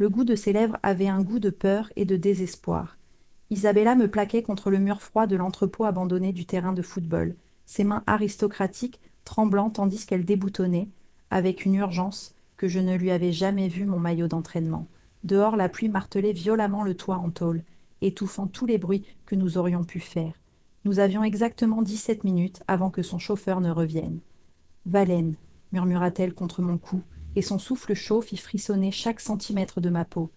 Le goût de ses lèvres avait un goût de peur et de désespoir. Isabella me plaquait contre le mur froid de l'entrepôt abandonné du terrain de football, ses mains aristocratiques tremblant tandis qu'elle déboutonnait, avec une urgence, que je ne lui avais jamais vue, mon maillot d'entraînement. Dehors, la pluie martelait violemment le toit en tôle, étouffant tous les bruits que nous aurions pu faire. Nous avions exactement 17 minutes avant que son chauffeur ne revienne. Valène, murmura-t-elle contre mon cou, et son souffle chaud fit frissonner chaque centimètre de ma peau.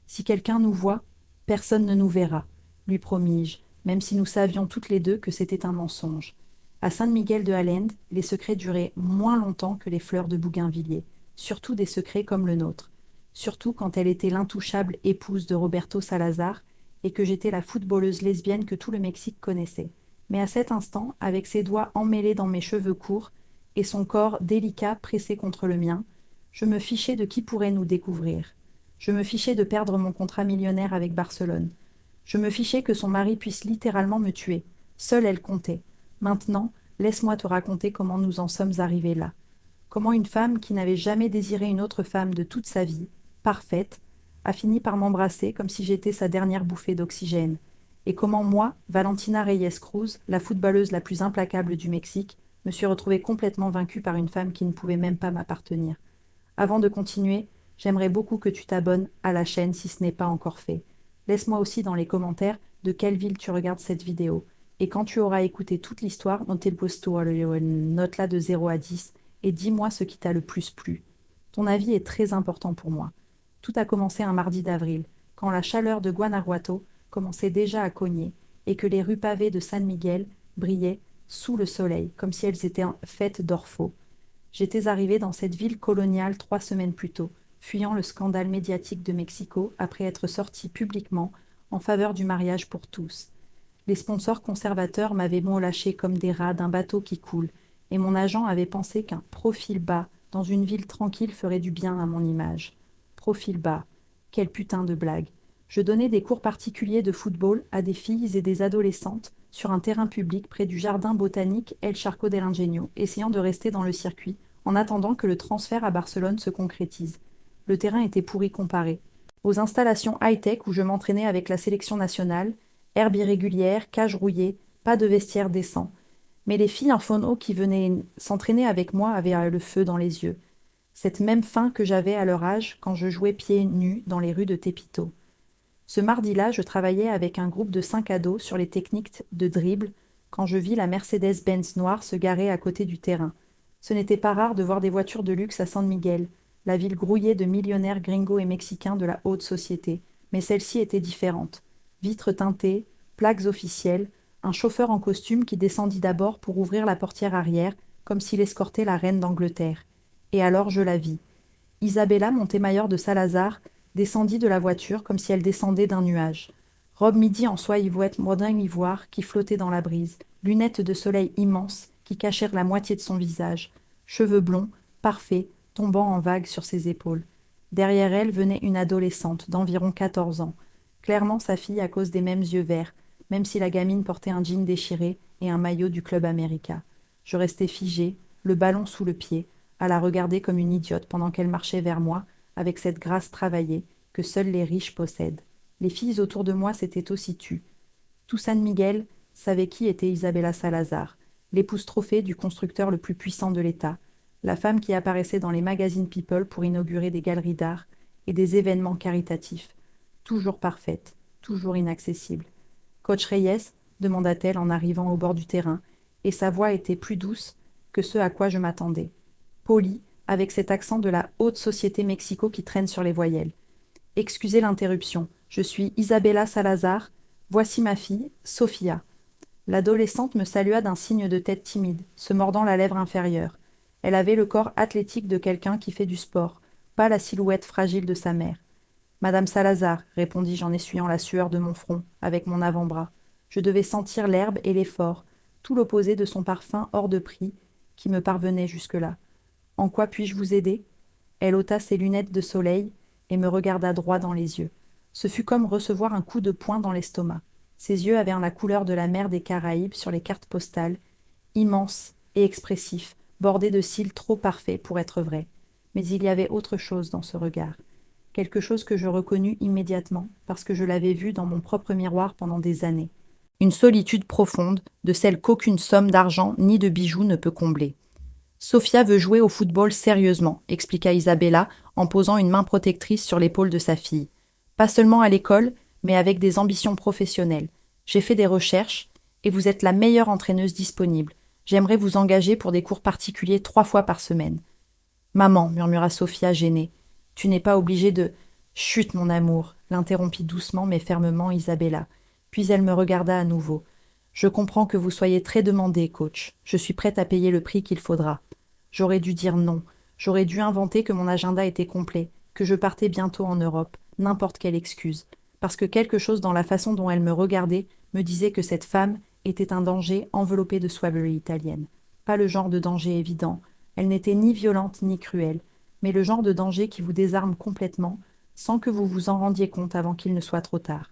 Si quelqu'un nous voit, personne ne nous verra, lui promis-je, même si nous savions toutes les deux que c'était un mensonge. À Saint-Miguel-de-Allende, les secrets duraient moins longtemps que les fleurs de Bougainvilliers, surtout des secrets comme le nôtre, surtout quand elle était l'intouchable épouse de Roberto Salazar et que j'étais la footballeuse lesbienne que tout le Mexique connaissait. Mais à cet instant, avec ses doigts emmêlés dans mes cheveux courts et son corps délicat pressé contre le mien, je me fichais de qui pourrait nous découvrir. Je me fichais de perdre mon contrat millionnaire avec Barcelone. Je me fichais que son mari puisse littéralement me tuer. Seule elle comptait. Maintenant, laisse-moi te raconter comment nous en sommes arrivés là. Comment une femme qui n'avait jamais désiré une autre femme de toute sa vie, parfaite, a fini par m'embrasser comme si j'étais sa dernière bouffée d'oxygène. Et comment moi, Valentina Reyes Cruz, la footballeuse la plus implacable du Mexique, me suis retrouvée complètement vaincue par une femme qui ne pouvait même pas m'appartenir. Avant de continuer, j'aimerais beaucoup que tu t'abonnes à la chaîne si ce n'est pas encore fait. Laisse-moi aussi dans les commentaires de quelle ville tu regardes cette vidéo. Et quand tu auras écouté toute l'histoire, note-la de 0 à 10 et dis-moi ce qui t'a le plus plu. Ton avis est très important pour moi. Tout a commencé un mardi d'avril, quand la chaleur de Guanajuato commençait déjà à cogner et que les rues pavées de San Miguel brillaient sous le soleil, comme si elles étaient faites d'or faux. J'étais arrivée dans cette ville coloniale 3 semaines plus tôt, fuyant le scandale médiatique de Mexico après être sortie publiquement en faveur du mariage pour tous. Les sponsors conservateurs m'avaient lâché comme des rats d'un bateau qui coule, et mon agent avait pensé qu'un profil bas dans une ville tranquille ferait du bien à mon image. Profil bas. Quelle putain de blague. Je donnais des cours particuliers de football à des filles et des adolescentes sur un terrain public près du jardin botanique El Charco del Ingenio, essayant de rester dans le circuit, en attendant que le transfert à Barcelone se concrétise. Le terrain était pourri comparé. Aux installations high-tech où je m'entraînais avec la sélection nationale, herbe irrégulière, cage rouillée, pas de vestiaire décent. Mais les filles en phono qui venaient s'entraîner avec moi avaient le feu dans les yeux. Cette même faim que j'avais à leur âge quand je jouais pieds nus dans les rues de Tepito. Ce mardi-là, je travaillais avec un groupe de 5 ados sur les techniques de dribble quand je vis la Mercedes-Benz noire se garer à côté du terrain. Ce n'était pas rare de voir des voitures de luxe à San Miguel, la ville grouillée de millionnaires gringos et mexicains de la haute société, mais celle-ci était différente. Vitres teintées, plaques officielles, un chauffeur en costume qui descendit d'abord pour ouvrir la portière arrière, comme s'il escortait la reine d'Angleterre. Et alors je la vis. Isabella, Montemayor de Salazar, descendit de la voiture comme si elle descendait d'un nuage. Robe midi en soie ivoire qui flottait dans la brise, lunettes de soleil immenses qui cachèrent la moitié de son visage, cheveux blonds, parfaits, tombant en vagues sur ses épaules. Derrière elle venait une adolescente d'environ 14 ans, clairement sa fille à cause des mêmes yeux verts, même si la gamine portait un jean déchiré et un maillot du Club América. Je restais figée, le ballon sous le pied, à la regarder comme une idiote pendant qu'elle marchait vers moi, avec cette grâce travaillée que seuls les riches possèdent. Les filles autour de moi s'étaient aussi tues. Tout San Miguel savait qui était Isabella Salazar, l'épouse trophée du constructeur le plus puissant de l'État, la femme qui apparaissait dans les magazines People pour inaugurer des galeries d'art et des événements caritatifs. Toujours parfaite, toujours inaccessible. Coach Reyes demanda-t-elle en arrivant au bord du terrain, et sa voix était plus douce que ce à quoi je m'attendais. Polie, avec cet accent de la haute société Mexico qui traîne sur les voyelles. Excusez l'interruption, je suis Isabella Salazar, voici ma fille, Sofia. L'adolescente me salua d'un signe de tête timide, se mordant la lèvre inférieure. Elle avait le corps athlétique de quelqu'un qui fait du sport, pas la silhouette fragile de sa mère. Madame Salazar, répondis-je en essuyant la sueur de mon front, avec mon avant-bras. Je devais sentir l'herbe et l'effort, tout l'opposé de son parfum hors de prix, qui me parvenait jusque-là. En quoi puis-je vous aider? Elle ôta ses lunettes de soleil et me regarda droit dans les yeux. Ce fut comme recevoir un coup de poing dans l'estomac. Ses yeux avaient la couleur de la mer des Caraïbes sur les cartes postales, immenses et expressifs, bordés de cils trop parfaits pour être vrais. Mais il y avait autre chose dans ce regard. quelque chose que je reconnus immédiatement, parce que je l'avais vu dans mon propre miroir pendant des années. Une solitude profonde, de celle qu'aucune somme d'argent ni de bijoux ne peut combler. Sofia veut jouer au football sérieusement, expliqua Isabella en posant une main protectrice sur l'épaule de sa fille. Pas seulement à l'école, mais avec des ambitions professionnelles. J'ai fait des recherches, et vous êtes la meilleure entraîneuse disponible. J'aimerais vous engager pour des cours particuliers 3 fois par semaine. Maman, murmura Sophia gênée, tu n'es pas obligée de. Chut, mon amour, l'interrompit doucement mais fermement Isabella. Puis elle me regarda à nouveau. Je comprends que vous soyez très demandé, coach. Je suis prête à payer le prix qu'il faudra. J'aurais dû dire non. J'aurais dû inventer que mon agenda était complet, que je partais bientôt en Europe, n'importe quelle excuse. Parce que quelque chose dans la façon dont elle me regardait me disait que cette femme était un danger enveloppé de soierie italienne. Pas le genre de danger évident. Elle n'était ni violente ni cruelle, mais le genre de danger qui vous désarme complètement, sans que vous vous en rendiez compte avant qu'il ne soit trop tard.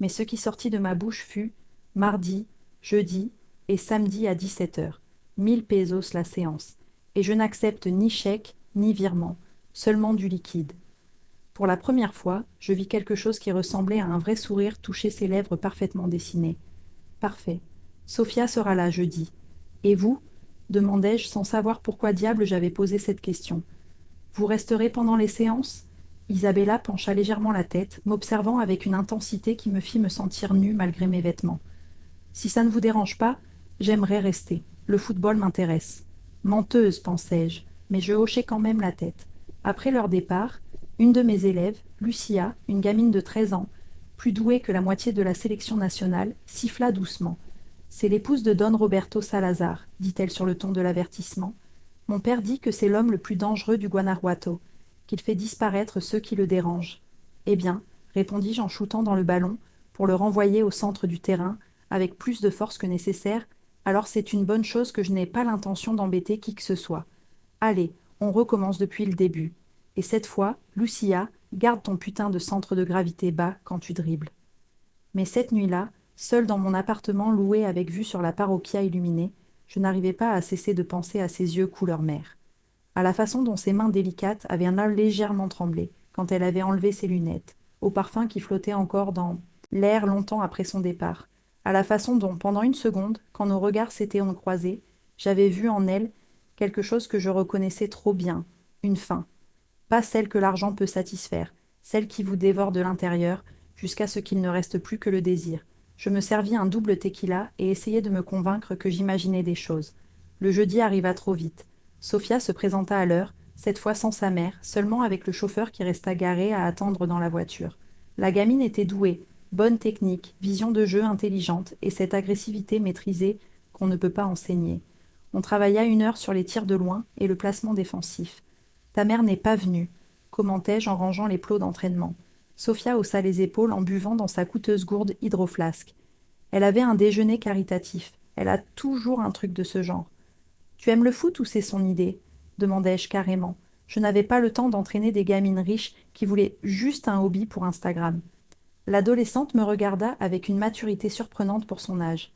Mais ce qui sortit de ma bouche fut mardi, jeudi et samedi à 17 heures. 1000 pesos la séance. Et je n'accepte ni chèque ni virement, seulement du liquide. Pour la première fois, je vis quelque chose qui ressemblait à un vrai sourire toucher ses lèvres parfaitement dessinées. Parfait. Sophia sera là jeudi. Et vous demandai-je sans savoir pourquoi diable j'avais posé cette question. Vous resterez pendant les séances? Isabella pencha légèrement la tête, m'observant avec une intensité qui me fit me sentir nue malgré mes vêtements. Si ça ne vous dérange pas, j'aimerais rester. Le football m'intéresse. Menteuse, pensai-je, mais je hochai quand même la tête. Après leur départ, une de mes élèves, Lucia, une gamine de 13 ans, plus douée que la moitié de la sélection nationale, siffla doucement. C'est l'épouse de Don Roberto Salazar, dit-elle sur le ton de l'avertissement. Mon père dit que c'est l'homme le plus dangereux du Guanajuato, qu'il fait disparaître ceux qui le dérangent. Eh bien, répondis-je en shootant dans le ballon, pour le renvoyer au centre du terrain, avec plus de force que nécessaire, alors c'est une bonne chose que je n'ai pas l'intention d'embêter qui que ce soit. Allez, on recommence depuis le début. Et cette fois, Lucia, garde ton putain de centre de gravité bas quand tu dribbles. Mais cette nuit-là, seule dans mon appartement loué avec vue sur la parochia illuminée, je n'arrivais pas à cesser de penser à ses yeux couleur mer, à la façon dont ses mains délicates avaient légèrement tremblé quand elle avait enlevé ses lunettes, au parfum qui flottait encore dans l'air longtemps après son départ, à la façon dont, pendant une seconde, quand nos regards s'étaient croisés, j'avais vu en elle quelque chose que je reconnaissais trop bien, une faim. Pas celle que l'argent peut satisfaire, celle qui vous dévore de l'intérieur, jusqu'à ce qu'il ne reste plus que le désir. Je me servis un double tequila et essayai de me convaincre que j'imaginais des choses. Le jeudi arriva trop vite. Sophia se présenta à l'heure, cette fois sans sa mère, seulement avec le chauffeur qui resta garé à attendre dans la voiture. La gamine était douée, bonne technique, vision de jeu intelligente et cette agressivité maîtrisée qu'on ne peut pas enseigner. On travailla 1 heure sur les tirs de loin et le placement défensif. Ta mère n'est pas venue, commentai-je en rangeant les plots d'entraînement. Sophia haussa les épaules en buvant dans sa coûteuse gourde hydroflasque. Elle avait un déjeuner caritatif. Elle a toujours un truc de ce genre. Tu aimes le foot ou c'est son idée demandai-je carrément. Je n'avais pas le temps d'entraîner des gamines riches qui voulaient juste un hobby pour Instagram. L'adolescente me regarda avec une maturité surprenante pour son âge.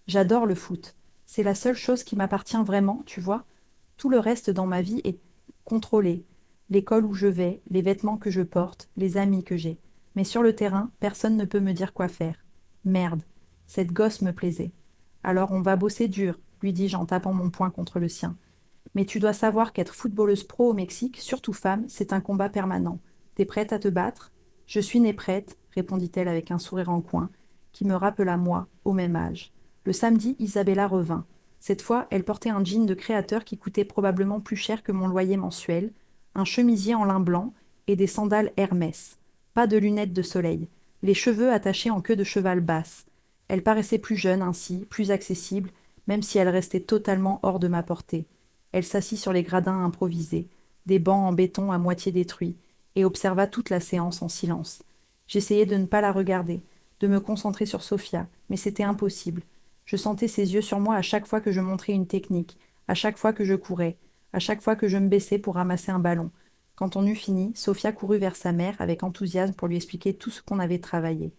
J'adore le foot. C'est la seule chose qui m'appartient vraiment, tu vois. Tout le reste dans ma vie est contrôlé. L'école où je vais, les vêtements que je porte, les amis que j'ai. Mais sur le terrain, personne ne peut me dire quoi faire. Merde, cette gosse me plaisait. Alors on va bosser dur, lui dis-je en tapant mon poing contre le sien. Mais tu dois savoir qu'être footballeuse pro au Mexique, surtout femme, c'est un combat permanent. T'es prête à te battre? Je suis née prête, répondit-elle avec un sourire en coin, qui me rappela moi, au même âge. Le samedi, Isabella revint. Cette fois, elle portait un jean de créateur qui coûtait probablement plus cher que mon loyer mensuel, un chemisier en lin blanc et des sandales Hermès. Pas de lunettes de soleil, les cheveux attachés en queue de cheval basse. Elle paraissait plus jeune ainsi, plus accessible, même si elle restait totalement hors de ma portée. Elle s'assit sur les gradins improvisés, des bancs en béton à moitié détruits, et observa toute la séance en silence. J'essayais de ne pas la regarder, de me concentrer sur Sophia, mais c'était impossible. Je sentais ses yeux sur moi à chaque fois que je montrais une technique, à chaque fois que je courais, à chaque fois que je me baissais pour ramasser un ballon. Quand on eut fini, Sophia courut vers sa mère avec enthousiasme pour lui expliquer tout ce qu'on avait travaillé.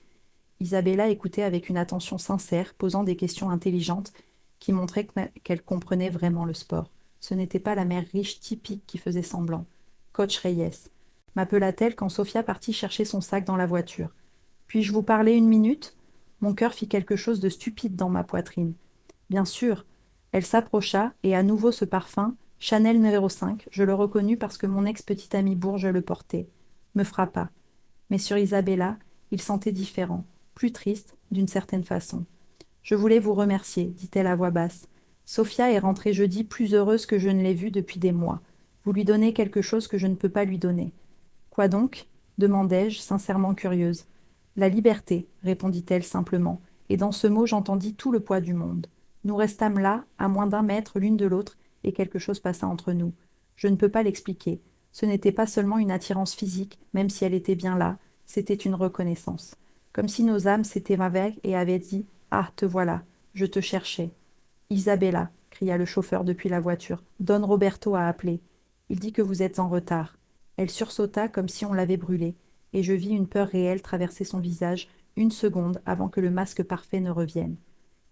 Isabella écoutait avec une attention sincère, posant des questions intelligentes qui montraient qu'elle comprenait vraiment le sport. Ce n'était pas la mère riche typique qui faisait semblant. Coach Reyes. m'appela-t-elle quand Sophia partit chercher son sac dans la voiture. Puis-je vous parler une minute? Mon cœur fit quelque chose de stupide dans ma poitrine. Bien sûr. Elle s'approcha, et à nouveau ce parfum, Chanel numéro 5, je le reconnus parce que mon ex-petite amie Bourge le portait, me frappa. Mais sur Isabella, il sentait différent, plus triste, d'une certaine façon. Je voulais vous remercier, dit-elle à voix basse. Sophia est rentrée jeudi plus heureuse que je ne l'ai vue depuis des mois. Vous lui donnez quelque chose que je ne peux pas lui donner. Quoi donc? Demandai-je, sincèrement curieuse. La liberté, répondit-elle simplement, et dans ce mot j'entendis tout le poids du monde. Nous restâmes là, à moins d'1 mètre l'une de l'autre, et quelque chose passa entre nous. Je ne peux pas l'expliquer. Ce n'était pas seulement une attirance physique, même si elle était bien là, c'était une reconnaissance. Comme si nos âmes s'étaient avec et avaient dit « Ah, te voilà, je te cherchais. » Isabella, cria le chauffeur depuis la voiture, Don Roberto a appelé. Il dit que vous êtes en retard. Elle sursauta comme si on l'avait brûlée, et je vis une peur réelle traverser son visage 1 seconde avant que le masque parfait ne revienne.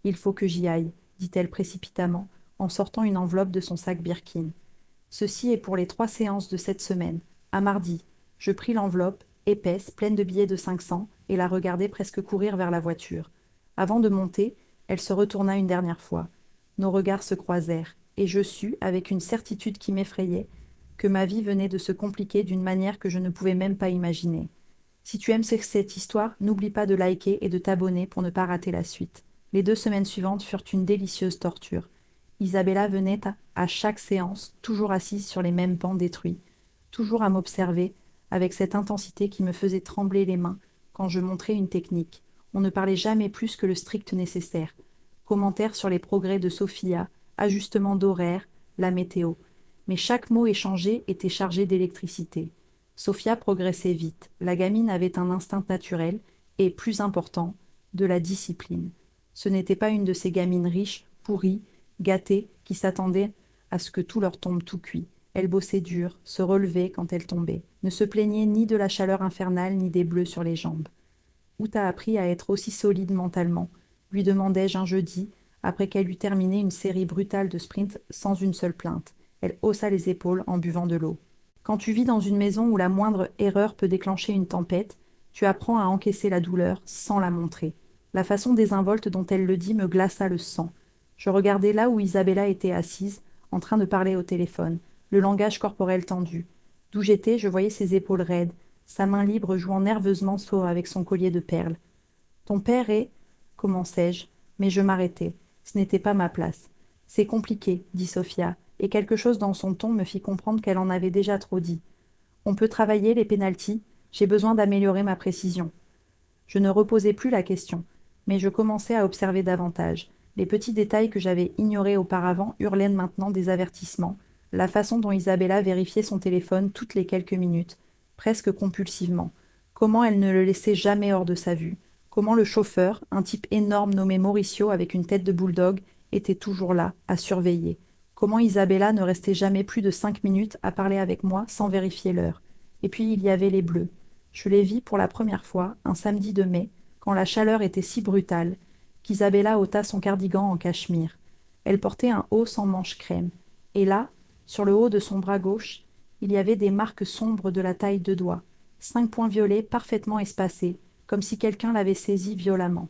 Il faut que j'y aille, dit-elle précipitamment, en sortant une enveloppe de son sac Birkin. Ceci est pour les 3 séances de cette semaine. À mardi. Je pris l'enveloppe, épaisse, pleine de billets de 500, et la regardai presque courir vers la voiture. Avant de monter, elle se retourna une dernière fois. Nos regards se croisèrent, et je sus, avec une certitude qui m'effrayait, que ma vie venait de se compliquer d'une manière que je ne pouvais même pas imaginer. Si tu aimes cette histoire, n'oublie pas de liker et de t'abonner pour ne pas rater la suite. Les 2 semaines suivantes furent une délicieuse torture. Isabella venait à chaque séance, toujours assise sur les mêmes bancs détruits, toujours à m'observer, avec cette intensité qui me faisait trembler les mains quand je montrais une technique. On ne parlait jamais plus que le strict nécessaire. Commentaires sur les progrès de Sophia, ajustement d'horaire, la météo. Mais chaque mot échangé était chargé d'électricité. Sophia progressait vite. La gamine avait un instinct naturel et, plus important, de la discipline. Ce n'était pas une de ces gamines riches, pourries, gâtées, qui s'attendaient à ce que tout leur tombe tout cuit. Elle bossait dur, se relevait quand elle tombait, ne se plaignait ni de la chaleur infernale ni des bleus sur les jambes. Où t'as appris à être aussi solide mentalement? Lui demandai-je un jeudi, après qu'elle eut terminé une série brutale de sprints sans une seule plainte. Elle haussa les épaules en buvant de l'eau. Quand tu vis dans une maison où la moindre erreur peut déclencher une tempête, tu apprends à encaisser la douleur sans la montrer. La façon désinvolte dont elle le dit me glaça le sang. Je regardais là où Isabella était assise, en train de parler au téléphone, le langage corporel tendu. D'où j'étais, je voyais ses épaules raides, sa main libre jouant nerveusement avec son collier de perles. Ton père est... commençai-je, mais je m'arrêtai. Ce n'était pas ma place. C'est compliqué, dit Sophia, et quelque chose dans son ton me fit comprendre qu'elle en avait déjà trop dit. On peut travailler les pénaltys, j'ai besoin d'améliorer ma précision. Je ne reposai plus la question, mais je commençai à observer davantage. Les petits détails que j'avais ignorés auparavant hurlaient maintenant des avertissements, la façon dont Isabella vérifiait son téléphone toutes les quelques minutes, presque compulsivement. Comment elle ne le laissait jamais hors de sa vue. Comment le chauffeur, un type énorme nommé Mauricio avec une tête de bulldog, était toujours là, à surveiller. Comment Isabella ne restait jamais plus de 5 minutes à parler avec moi sans vérifier l'heure. Et puis il y avait les bleus. Je les vis pour la première fois, un samedi de mai, quand la chaleur était si brutale, qu'Isabella ôta son cardigan en cachemire. Elle portait un haut sans manches crème. Et là, sur le haut de son bras gauche, il y avait des marques sombres de la taille de doigts, 5 points violets parfaitement espacés, comme si quelqu'un l'avait saisie violemment.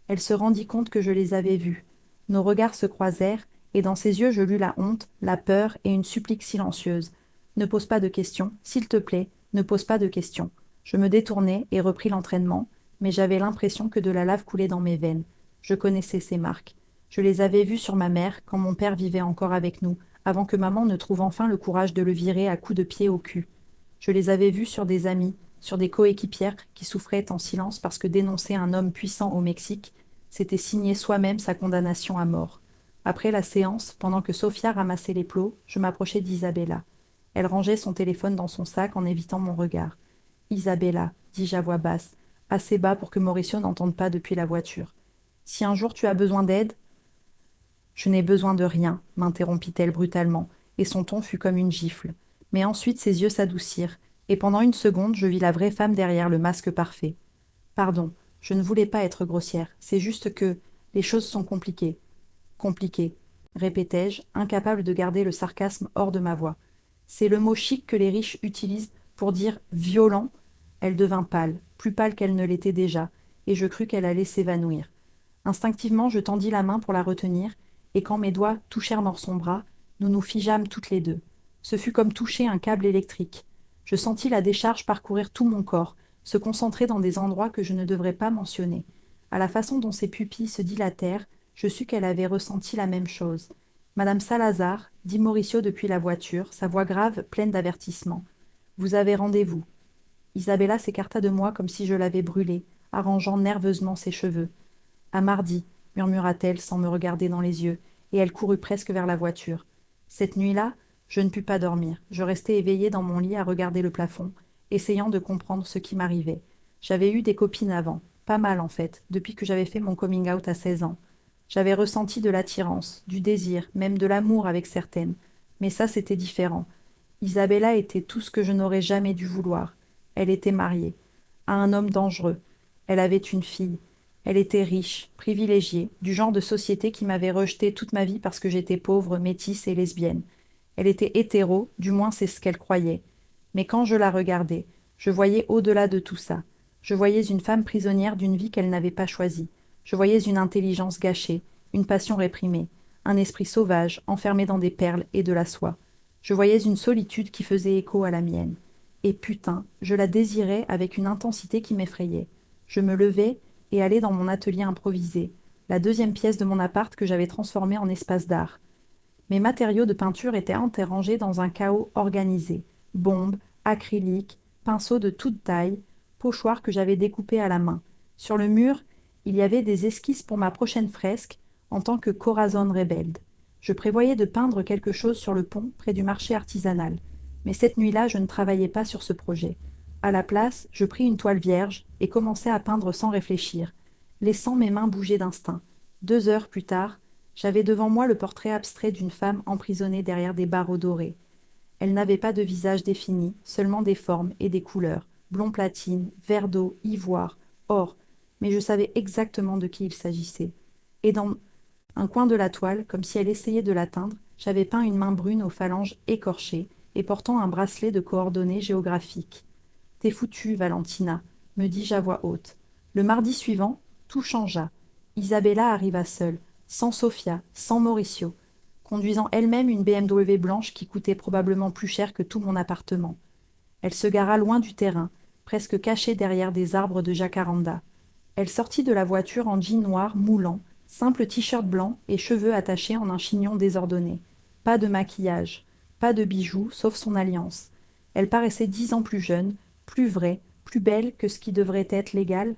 Elle se rendit compte que je les avais vus. Nos regards se croisèrent, et dans ses yeux je lus la honte, la peur et une supplique silencieuse. Ne pose pas de questions, s'il te plaît, ne pose pas de questions. Je me détournai et repris l'entraînement, mais j'avais l'impression que de la lave coulait dans mes veines. Je connaissais ces marques. Je les avais vues sur ma mère quand mon père vivait encore avec nous, avant que maman ne trouve enfin le courage de le virer à coups de pied au cul. Je les avais vues sur des amis, sur des coéquipières qui souffraient en silence parce que dénoncer un homme puissant au Mexique, c'était signer soi-même sa condamnation à mort. Après la séance, pendant que Sophia ramassait les plots, je m'approchai d'Isabella. Elle rangeait son téléphone dans son sac en évitant mon regard. « Isabella, dis-je à voix basse, assez bas pour que Mauricio n'entende pas depuis la voiture. Si un jour tu as besoin d'aide... » « Je n'ai besoin de rien, m'interrompit-elle brutalement, et son ton fut comme une gifle. Mais ensuite ses yeux s'adoucirent, et pendant 1 seconde je vis la vraie femme derrière le masque parfait. Pardon, je ne voulais pas être grossière, c'est juste que les choses sont compliquées. Compliquées, répétai-je, incapable de garder le sarcasme hors de ma voix. C'est le mot chic que les riches utilisent Pour dire violent, elle devint pâle, plus pâle qu'elle ne l'était déjà, et je crus qu'elle allait s'évanouir. Instinctivement, je tendis la main pour la retenir, et quand mes doigts touchèrent dans son bras, nous nous figeâmes toutes les deux. Ce fut comme toucher un câble électrique. Je sentis la décharge parcourir tout mon corps, se concentrer dans des endroits que je ne devrais pas mentionner. À la façon dont ses pupilles se dilatèrent, je sus qu'elle avait ressenti la même chose. Madame Salazar, dit Mauricio depuis la voiture, sa voix grave, pleine d'avertissement. Vous avez rendez-vous. Isabella s'écarta de moi comme si je l'avais brûlée, arrangeant nerveusement ses cheveux. À mardi, murmura-t-elle sans me regarder dans les yeux, et elle courut presque vers la voiture. Cette nuit-là, je ne pus pas dormir. Je restai éveillée dans mon lit à regarder le plafond, essayant de comprendre ce qui m'arrivait. J'avais eu des copines avant, pas mal en fait, depuis que j'avais fait mon coming out à 16 ans. J'avais ressenti de l'attirance, du désir, même de l'amour avec certaines. Mais ça, c'était différent. Isabella était tout ce que je n'aurais jamais dû vouloir. Elle était mariée, à un homme dangereux. Elle avait une fille. Elle était riche, privilégiée, du genre de société qui m'avait rejetée toute ma vie parce que j'étais pauvre, métisse et lesbienne. Elle était hétéro, du moins c'est ce qu'elle croyait. Mais quand je la regardais, je voyais au-delà de tout ça. Je voyais une femme prisonnière d'une vie qu'elle n'avait pas choisie. Je voyais une intelligence gâchée, une passion réprimée, un esprit sauvage, enfermé dans des perles et de la soie. Je voyais une solitude qui faisait écho à la mienne. Et putain, je la désirais avec une intensité qui m'effrayait. Je me levai et allai dans mon atelier improvisé, la deuxième pièce de mon appart que j'avais transformée en espace d'art. Mes matériaux de peinture étaient interrangés dans un chaos organisé. Bombes, acryliques, pinceaux de toute taille, pochoirs que j'avais découpés à la main. Sur le mur, il y avait des esquisses pour ma prochaine fresque en tant que Corazon Rebelde. Je prévoyais de peindre quelque chose sur le pont près du marché artisanal. Mais cette nuit-là, je ne travaillais pas sur ce projet. À la place, je pris une toile vierge et commençai à peindre sans réfléchir, laissant mes mains bouger d'instinct. 2 heures plus tard, j'avais devant moi le portrait abstrait d'une femme emprisonnée derrière des barreaux dorés. Elle n'avait pas de visage défini, seulement des formes et des couleurs, blond platine, vert d'eau, ivoire, or, mais je savais exactement de qui il s'agissait. Et dans un coin de la toile, comme si elle essayait de l'atteindre, j'avais peint une main brune aux phalanges écorchées et portant un bracelet de coordonnées géographiques. « T'es foutue, Valentina, me dis-je à voix haute. Le mardi suivant, tout changea. Isabella arriva seule, sans Sophia, sans Mauricio, conduisant elle-même une BMW blanche qui coûtait probablement plus cher que tout mon appartement. Elle se gara loin du terrain, presque cachée derrière des arbres de jacaranda. Elle sortit de la voiture en jean noir moulant, simple t-shirt blanc et cheveux attachés en un chignon désordonné. Pas de maquillage, pas de bijoux, sauf son alliance. Elle paraissait 10 ans plus jeune, plus vraie, plus belle que ce qui devrait être légal.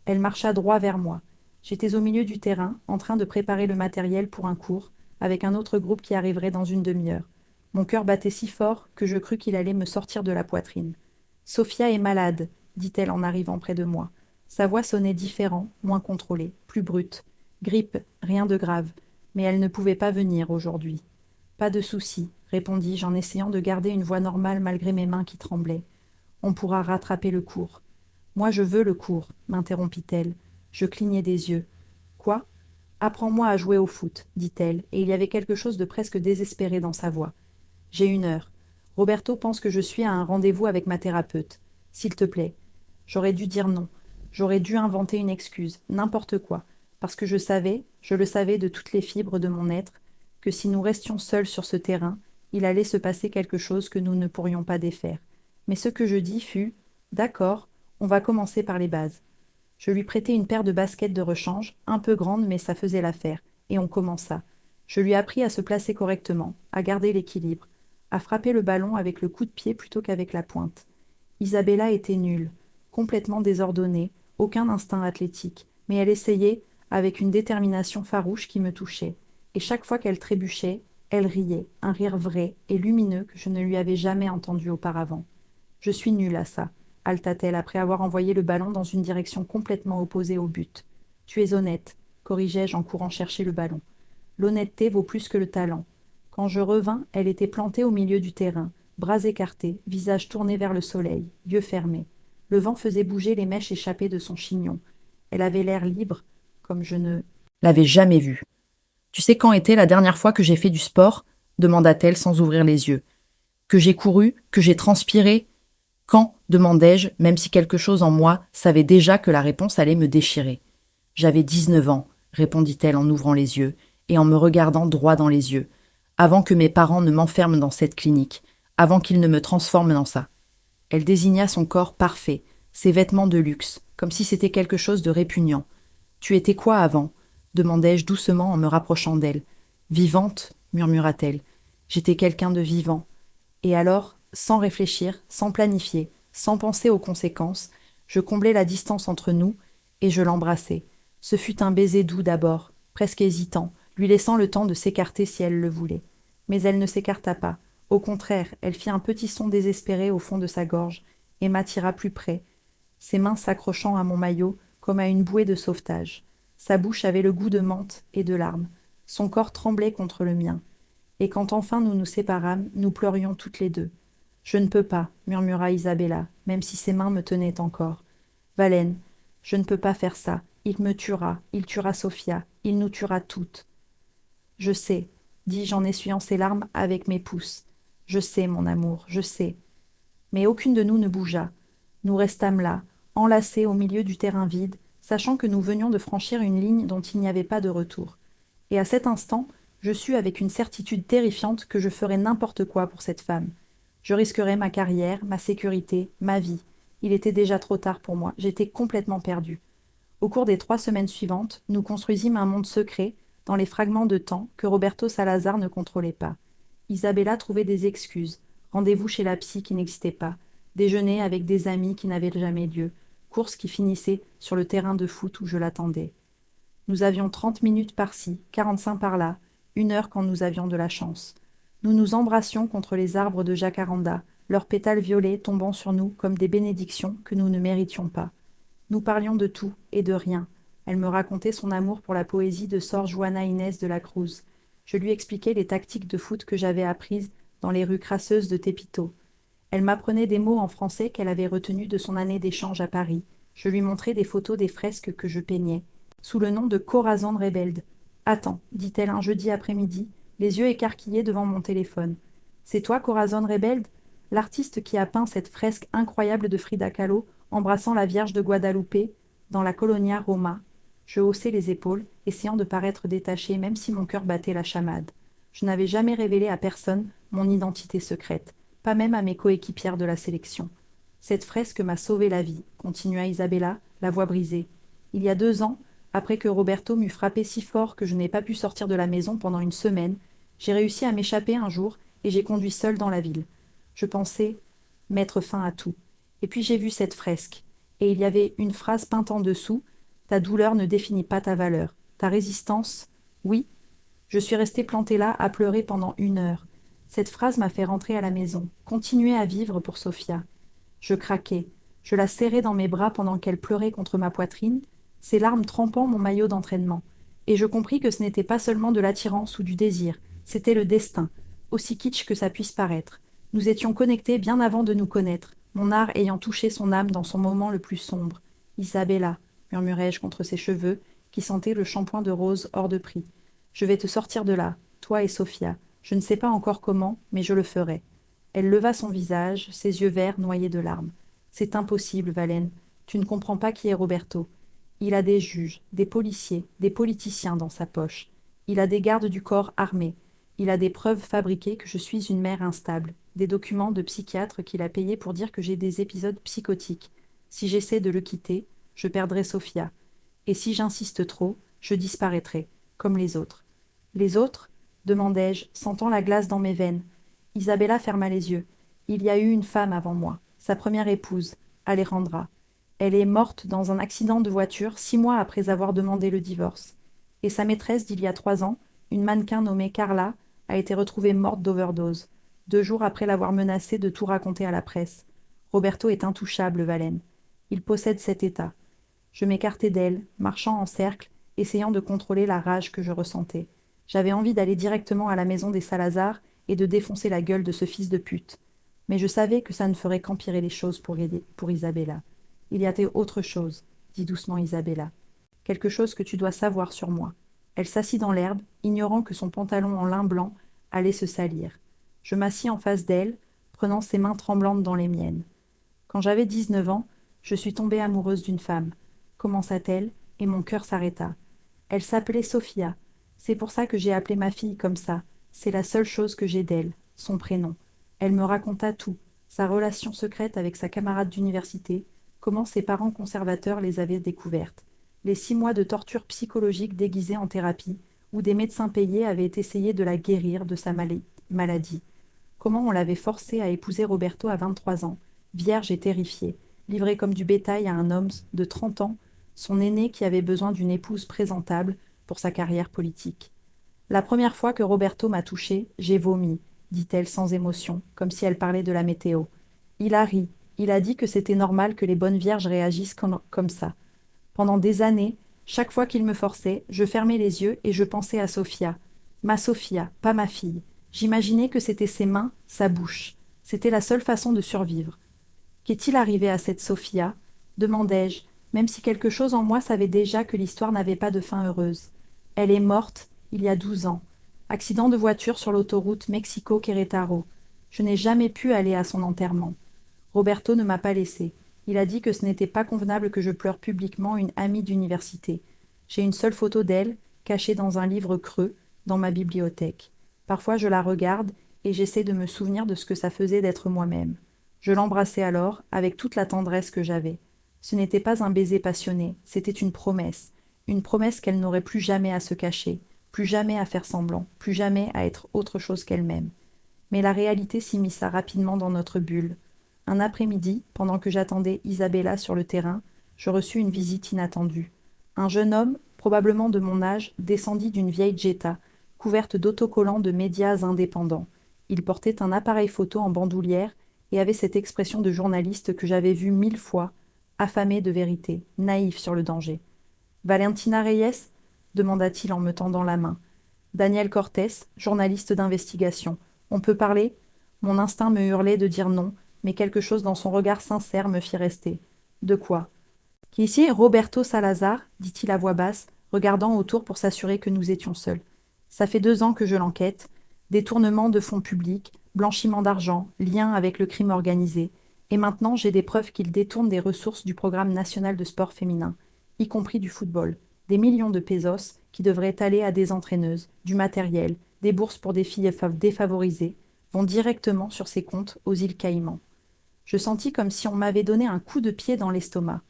Elle marcha droit vers moi. J'étais au milieu du terrain, en train de préparer le matériel pour un cours, avec un autre groupe qui arriverait dans une demi-heure. Mon cœur battait si fort que je crus qu'il allait me sortir de la poitrine. « Sophia est malade, dit-elle en arrivant près de moi. Sa voix sonnait différent, moins contrôlée, plus brute. Grippe, rien de grave, mais elle ne pouvait pas venir aujourd'hui. Pas de souci, répondis-je en essayant de garder une voix normale malgré mes mains qui tremblaient. On pourra rattraper le cours. Moi je veux le cours, m'interrompit-elle. Je clignai des yeux. Quoi? Apprends-moi à jouer au foot, dit-elle, et il y avait quelque chose de presque désespéré dans sa voix. J'ai 1 heure. Roberto pense que je suis à un rendez-vous avec ma thérapeute. S'il te plaît. J'aurais dû dire non. J'aurais dû inventer une excuse, n'importe quoi, parce que je le savais de toutes les fibres de mon être, que si nous restions seuls sur ce terrain, il allait se passer quelque chose que nous ne pourrions pas défaire. Mais ce que je dis fut « D'accord, on va commencer par les bases. » Je lui prêtai une paire de baskets de rechange, un peu grande mais ça faisait l'affaire, et on commença. Je lui appris à se placer correctement, à garder l'équilibre, à frapper le ballon avec le coup de pied plutôt qu'avec la pointe. Isabella était nulle, complètement désordonnée, aucun instinct athlétique, mais elle essayait, avec une détermination farouche qui me touchait. Et chaque fois qu'elle trébuchait, elle riait, un rire vrai et lumineux que je ne lui avais jamais entendu auparavant. « Je suis nulle à ça », halta-t-elle après avoir envoyé le ballon dans une direction complètement opposée au but. « Tu es honnête », corrigeai-je en courant chercher le ballon. « L'honnêteté vaut plus que le talent. » Quand je revins, elle était plantée au milieu du terrain, bras écartés, visage tourné vers le soleil, yeux fermés. Le vent faisait bouger les mèches échappées de son chignon. Elle avait l'air libre, comme je ne l'avais jamais vue. « Tu sais quand était la dernière fois que j'ai fait du sport ?» demanda-t-elle sans ouvrir les yeux. « Que j'ai couru, que j'ai transpiré. Quand demandai-je, même si quelque chose en moi savait déjà que la réponse allait me déchirer. J'avais 19 ans, répondit-elle en ouvrant les yeux et en me regardant droit dans les yeux, avant que mes parents ne m'enferment dans cette clinique, avant qu'ils ne me transforment dans ça. Elle désigna son corps parfait, ses vêtements de luxe, comme si c'était quelque chose de répugnant. Tu étais quoi avant demandai-je doucement en me rapprochant d'elle. Vivante, murmura-t-elle. J'étais quelqu'un de vivant. Et alors, sans réfléchir, sans planifier, sans penser aux conséquences, je comblai la distance entre nous et je l'embrassai. Ce fut un baiser doux d'abord, presque hésitant, lui laissant le temps de s'écarter si elle le voulait. Mais elle ne s'écarta pas. Au contraire, elle fit un petit son désespéré au fond de sa gorge et m'attira plus près, ses mains s'accrochant à mon maillot comme à une bouée de sauvetage. Sa bouche avait le goût de menthe et de larmes. Son corps tremblait contre le mien. Et quand enfin nous nous séparâmes, nous pleurions toutes les deux. Je ne peux pas, murmura Isabella, même si ses mains me tenaient encore. Valène, je ne peux pas faire ça. Il tuera Sophia, il nous tuera toutes. Je sais, dis-je en essuyant ses larmes avec mes pouces. Je sais, mon amour, je sais. Mais aucune de nous ne bougea. Nous restâmes là, enlacés au milieu du terrain vide, sachant que nous venions de franchir une ligne dont il n'y avait pas de retour. Et à cet instant, je sus avec une certitude terrifiante que je ferais n'importe quoi pour cette femme. Je risquerais ma carrière, ma sécurité, ma vie. Il était déjà trop tard pour moi, j'étais complètement perdue. Au cours des 3 semaines suivantes, nous construisîmes un monde secret, dans les fragments de temps que Roberto Salazar ne contrôlait pas. Isabella trouvait des excuses, rendez-vous chez la psy qui n'existait pas, déjeuner avec des amis qui n'avaient jamais lieu, courses qui finissaient sur le terrain de foot où je l'attendais. Nous avions 30 minutes par-ci, 45 par-là, 1 heure quand nous avions de la chance. Nous nous embrassions contre les arbres de jacaranda, leurs pétales violets tombant sur nous comme des bénédictions que nous ne méritions pas. Nous parlions de tout et de rien. Elle me racontait son amour pour la poésie de Sor Juana Inés de la Cruz. Je lui expliquais les tactiques de foot que j'avais apprises dans les rues crasseuses de Tepito. Elle m'apprenait des mots en français qu'elle avait retenus de son année d'échange à Paris. Je lui montrais des photos des fresques que je peignais, sous le nom de Corazon Rebelde. Attends, dit-elle un jeudi après-midi, les yeux écarquillés devant mon téléphone. C'est toi, Corazon Rebelde, l'artiste qui a peint cette fresque incroyable de Frida Kahlo embrassant la Vierge de Guadalupe dans la Colonia Roma. Je haussai les épaules, essayant de paraître détaché, même si mon cœur battait la chamade. Je n'avais jamais révélé à personne mon identité secrète, pas même à mes coéquipières de la sélection. Cette fresque m'a sauvé la vie, continua Isabella, la voix brisée. Il y a 2 ans, après que Roberto m'eut frappé si fort que je n'ai pas pu sortir de la maison pendant une semaine, j'ai réussi à m'échapper un jour et j'ai conduit seule dans la ville. Je pensais mettre fin à tout. Et puis j'ai vu cette fresque, et il y avait une phrase peinte en dessous. Ta douleur ne définit pas ta valeur. Ta résistance, oui. Je suis restée plantée là à pleurer pendant 1 heure. Cette phrase m'a fait rentrer à la maison, continuer à vivre pour Sophia. Je craquai. Je la serrai dans mes bras pendant qu'elle pleurait contre ma poitrine, ses larmes trempant mon maillot d'entraînement. Et je compris que ce n'était pas seulement de l'attirance ou du désir, c'était le destin, aussi kitsch que ça puisse paraître. Nous étions connectés bien avant de nous connaître, mon art ayant touché son âme dans son moment le plus sombre. Isabella, murmurai-je contre ses cheveux, qui sentaient le shampoing de rose hors de prix. Je vais te sortir de là, toi et Sophia. Je ne sais pas encore comment, mais je le ferai. Elle leva son visage, ses yeux verts noyés de larmes. C'est impossible, Valène. Tu ne comprends pas qui est Roberto. Il a des juges, des policiers, des politiciens dans sa poche. Il a des gardes du corps armés. Il a des preuves fabriquées que je suis une mère instable, des documents de psychiatre qu'il a payés pour dire que j'ai des épisodes psychotiques. Si j'essaie de le quitter, je perdrai Sophia. Et si j'insiste trop, je disparaîtrai, comme les autres. Les autres demandai-je, sentant la glace dans mes veines. Isabella ferma les yeux. Il y a eu une femme avant moi, sa première épouse, Alejandra. Elle est morte dans un accident de voiture 6 mois après avoir demandé le divorce. Et sa maîtresse d'il y a 3 ans, une mannequin nommée Carla, a été retrouvée morte d'overdose, 2 jours après l'avoir menacée de tout raconter à la presse. Roberto est intouchable, Valène. Il possède cet état. Je m'écartai d'elle, marchant en cercle, essayant de contrôler la rage que je ressentais. J'avais envie d'aller directement à la maison des Salazar et de défoncer la gueule de ce fils de pute. Mais je savais que ça ne ferait qu'empirer les choses pour Isabella. Il y a autre chose, dit doucement Isabella. Quelque chose que tu dois savoir sur moi. Elle s'assit dans l'herbe, ignorant que son pantalon en lin blanc allait se salir. Je m'assis en face d'elle, prenant ses mains tremblantes dans les miennes. Quand j'avais 19 ans, je suis tombée amoureuse d'une femme. Commença-t-elle, et mon cœur s'arrêta. Elle s'appelait Sophia. C'est pour ça que j'ai appelé ma fille comme ça. C'est la seule chose que j'ai d'elle, son prénom. Elle me raconta tout, sa relation secrète avec sa camarade d'université, comment ses parents conservateurs les avaient découvertes, les 6 mois de torture psychologique déguisée en thérapie, où des médecins payés avaient essayé de la guérir de sa maladie. Comment on l'avait forcée à épouser Roberto à 23 ans, vierge et terrifiée, livrée comme du bétail à un homme de 30 ans, son aîné qui avait besoin d'une épouse présentable pour sa carrière politique. La première fois que Roberto m'a touchée, j'ai vomi, dit-elle sans émotion, comme si elle parlait de la météo. Il a ri, il a dit que c'était normal que les bonnes vierges réagissent comme ça. Pendant des années, chaque fois qu'il me forçait, je fermais les yeux et je pensais à Sophia. Ma Sophia, pas ma fille. J'imaginais que c'était ses mains, sa bouche. C'était la seule façon de survivre. Qu'est-il arrivé à cette Sophia demandai-je, même si quelque chose en moi savait déjà que l'histoire n'avait pas de fin heureuse. Elle est morte il y a 12 ans. Accident de voiture sur l'autoroute Mexico-Querétaro. Je n'ai jamais pu aller à son enterrement. Roberto ne m'a pas laissé. Il a dit que ce n'était pas convenable que je pleure publiquement une amie d'université. J'ai une seule photo d'elle, cachée dans un livre creux, dans ma bibliothèque. Parfois je la regarde et j'essaie de me souvenir de ce que ça faisait d'être moi-même. Je l'embrassai alors, avec toute la tendresse que j'avais. Ce n'était pas un baiser passionné, c'était une promesse qu'elle n'aurait plus jamais à se cacher, plus jamais à faire semblant, plus jamais à être autre chose qu'elle-même. Mais la réalité s'immisça rapidement dans notre bulle. Un après-midi, pendant que j'attendais Isabella sur le terrain, je reçus une visite inattendue. Un jeune homme, probablement de mon âge, descendit d'une vieille Jetta, couverte d'autocollants de médias indépendants. Il portait un appareil photo en bandoulière et avait cette expression de journaliste que j'avais vue 1000 fois, affamé de vérité, naïf sur le danger. Valentina Reyes demanda-t-il en me tendant la main. Daniel Cortés, journaliste d'investigation. On peut parler? Mon instinct me hurlait de dire non, mais quelque chose dans son regard sincère me fit rester. De quoi? Qui ici est Roberto Salazar, dit-il à voix basse, regardant autour pour s'assurer que nous étions seuls. Ça fait 2 ans que je l'enquête. Détournement de fonds publics, blanchiment d'argent, lien avec le crime organisé. Et maintenant, j'ai des preuves qu'il détourne des ressources du programme national de sport féminin, y compris du football. Des millions de pesos qui devraient aller à des entraîneuses, du matériel, des bourses pour des filles défavorisées, vont directement sur ses comptes aux îles Caïmans. Je sentis comme si on m'avait donné un coup de pied dans l'estomac.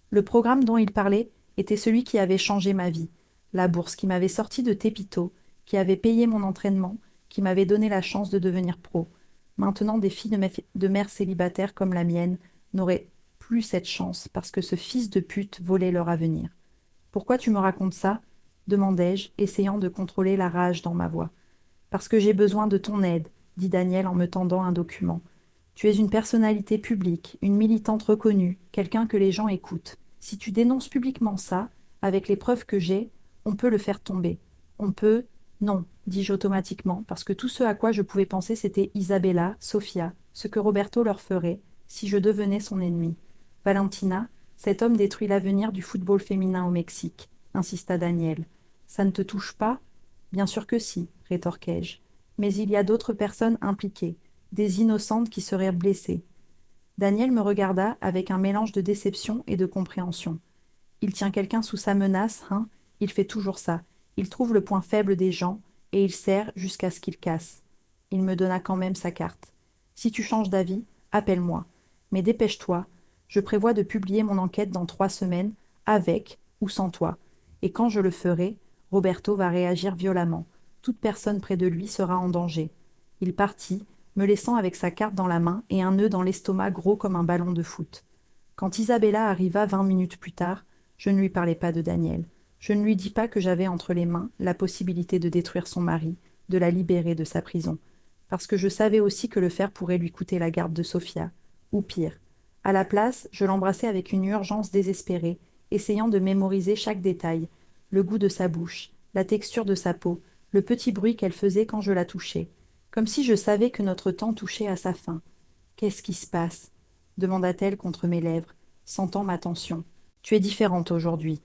Le programme dont il parlait était celui qui avait changé ma vie, la bourse qui m'avait sorti de Tépito, qui avait payé mon entraînement, qui m'avait donné la chance de devenir pro. Maintenant, des filles de mères célibataires comme la mienne n'auraient plus cette chance parce que ce fils de pute volait leur avenir. Pourquoi tu me racontes ça? Demandai-je, essayant de contrôler la rage dans ma voix. Parce que j'ai besoin de ton aide, dit Daniel en me tendant un document. Tu es une personnalité publique, une militante reconnue, quelqu'un que les gens écoutent. Si tu dénonces publiquement ça, avec les preuves que j'ai, on peut le faire tomber. On peut... Non, dis-je automatiquement, parce que tout ce à quoi je pouvais penser c'était Isabella, Sofia, ce que Roberto leur ferait, si je devenais son ennemi. Valentina, cet homme détruit l'avenir du football féminin au Mexique, insista Daniel. Ça ne te touche pas? Bien sûr que si, rétorquai-je. Mais il y a d'autres personnes impliquées, des innocentes qui seraient blessées. Daniel me regarda avec un mélange de déception et de compréhension. Il tient quelqu'un sous sa menace, hein? Il fait toujours ça. Il trouve le point faible des gens et il serre jusqu'à ce qu'il casse. Il me donna quand même sa carte. Si tu changes d'avis, appelle-moi. Mais dépêche-toi. Je prévois de publier mon enquête dans 3 semaines, avec ou sans toi. Et quand je le ferai, Roberto va réagir violemment. Toute personne près de lui sera en danger. Il partit, me laissant avec sa carte dans la main et un nœud dans l'estomac gros comme un ballon de foot. Quand Isabella arriva 20 minutes plus tard, je ne lui parlais pas de Daniel. Je ne lui dis pas que j'avais entre les mains la possibilité de détruire son mari, de la libérer de sa prison, parce que je savais aussi que le faire pourrait lui coûter la garde de Sophia, ou pire. À la place, je l'embrassais avec une urgence désespérée, essayant de mémoriser chaque détail, le goût de sa bouche, la texture de sa peau, le petit bruit qu'elle faisait quand je la touchais, comme si je savais que notre temps touchait à sa fin. « Qu'est-ce qui se passe ?» demanda-t-elle contre mes lèvres, sentant ma tension. « Tu es différente aujourd'hui. »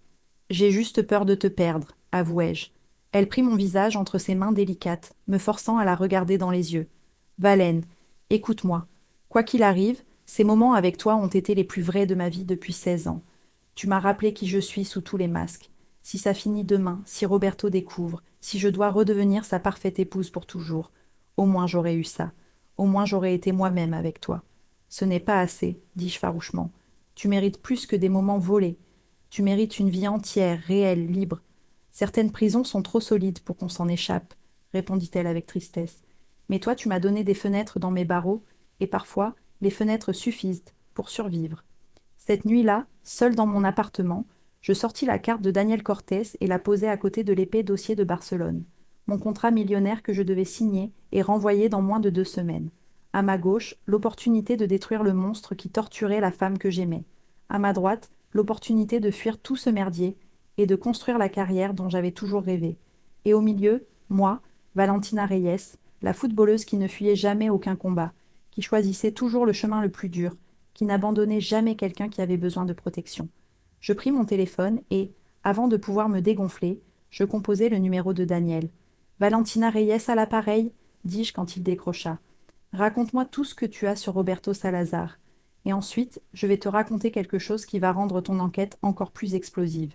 « J'ai juste peur de te perdre, avouai-je. Elle prit mon visage entre ses mains délicates, me forçant à la regarder dans les yeux. « Valène, écoute-moi. Quoi qu'il arrive, Ces moments avec toi ont été les plus vrais de ma vie depuis 16 ans. Tu m'as rappelé qui je suis sous tous les masques. Si ça finit demain, si Roberto découvre, si je dois redevenir sa parfaite épouse pour toujours, au moins j'aurais eu ça. Au moins j'aurais été moi-même avec toi. Ce n'est pas assez, dis-je farouchement. Tu mérites plus que des moments volés. Tu mérites une vie entière, réelle, libre. Certaines prisons sont trop solides pour qu'on s'en échappe, répondit-elle avec tristesse. Mais toi, tu m'as donné des fenêtres dans mes barreaux, et parfois, les fenêtres suffisent pour survivre. Cette nuit-là, seule dans mon appartement, je sortis la carte de Daniel Cortés et la posai à côté de l'épais dossier de Barcelone, mon contrat millionnaire que je devais signer et renvoyer dans moins de 2 semaines. À ma gauche, l'opportunité de détruire le monstre qui torturait la femme que j'aimais. À ma droite, l'opportunité de fuir tout ce merdier et de construire la carrière dont j'avais toujours rêvé. Et au milieu, moi, Valentina Reyes, la footballeuse qui ne fuyait jamais aucun combat, qui choisissait toujours le chemin le plus dur, qui n'abandonnait jamais quelqu'un qui avait besoin de protection. Je pris mon téléphone et, avant de pouvoir me dégonfler, je composai le numéro de Daniel. Valentina Reyes à l'appareil, dis-je quand il décrocha. Raconte-moi tout ce que tu as sur Roberto Salazar. Et ensuite, je vais te raconter quelque chose qui va rendre ton enquête encore plus explosive.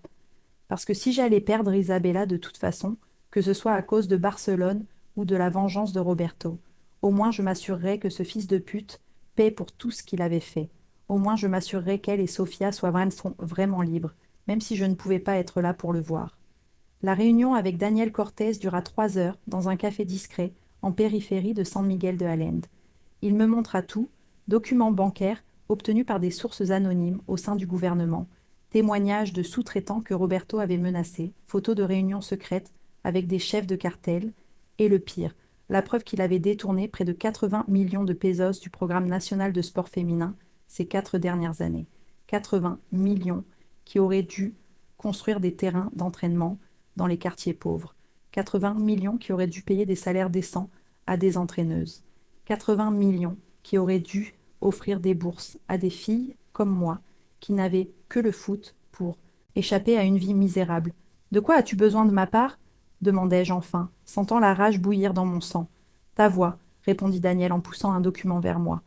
Parce que si j'allais perdre Isabella de toute façon, que ce soit à cause de Barcelone ou de la vengeance de Roberto, au moins je m'assurerais que ce fils de pute paie pour tout ce qu'il avait fait. Au moins je m'assurerais qu'elle et Sofia soient vraiment libres, même si je ne pouvais pas être là pour le voir. La réunion avec Daniel Cortés dura 3 heures dans un café discret en périphérie de San Miguel de Allende. Il me montra tout, documents bancaires obtenus par des sources anonymes au sein du gouvernement, témoignages de sous-traitants que Roberto avait menacés, photos de réunions secrètes avec des chefs de cartel, et le pire, la preuve qu'il avait détourné près de 80 millions de pesos du programme national de sport féminin ces 4 dernières années. 80 millions qui auraient dû construire des terrains d'entraînement dans les quartiers pauvres. 80 millions qui auraient dû payer des salaires décents à des entraîneuses. 80 millions qui auraient dû offrir des bourses à des filles comme moi qui n'avaient que le foot pour échapper à une vie misérable. De quoi as-tu besoin de ma part demandai-je enfin, sentant la rage bouillir dans mon sang. Ta voix, répondit Daniel en poussant un document vers moi.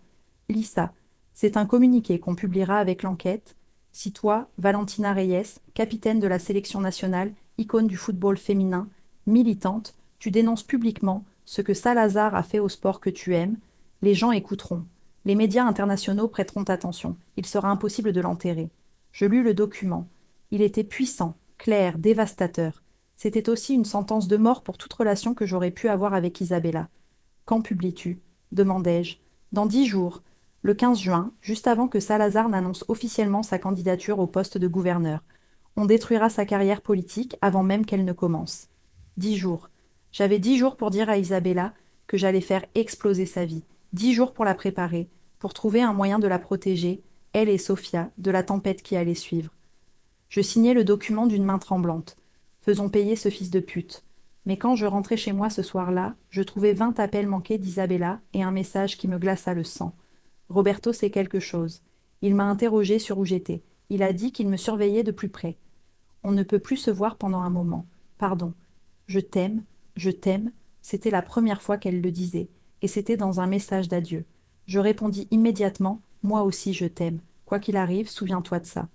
Lis ça. C'est un communiqué qu'on publiera avec l'enquête. Si toi, Valentina Reyes, capitaine de la sélection nationale, icône du football féminin, militante, tu dénonces publiquement ce que Salazar a fait au sport que tu aimes, les gens écouteront. Les médias internationaux prêteront attention. Il sera impossible de l'enterrer. Je lus le document. Il était puissant, clair, dévastateur. C'était aussi une sentence de mort pour toute relation que j'aurais pu avoir avec Isabella. Quand publies-tu demandai-je. Dans 10 jours, le 15 juin, juste avant que Salazar n'annonce officiellement sa candidature au poste de gouverneur. On détruira sa carrière politique avant même qu'elle ne commence. 10 jours. J'avais 10 jours pour dire à Isabella que j'allais faire exploser sa vie. 10 jours pour la préparer, pour trouver un moyen de la protéger, elle et Sofia, de la tempête qui allait suivre. Je signai le document d'une main tremblante. Faisons payer ce fils de pute. Mais quand je rentrai chez moi ce soir-là, je trouvai 20 appels manqués d'Isabella et un message qui me glaça le sang. Roberto sait quelque chose. Il m'a interrogé sur où j'étais. Il a dit qu'il me surveillait de plus près. On ne peut plus se voir pendant un moment. Pardon. Je t'aime, c'était la première fois qu'elle le disait, et c'était dans un message d'adieu. Je répondis immédiatement, moi aussi je t'aime. Quoi qu'il arrive, souviens-toi de ça.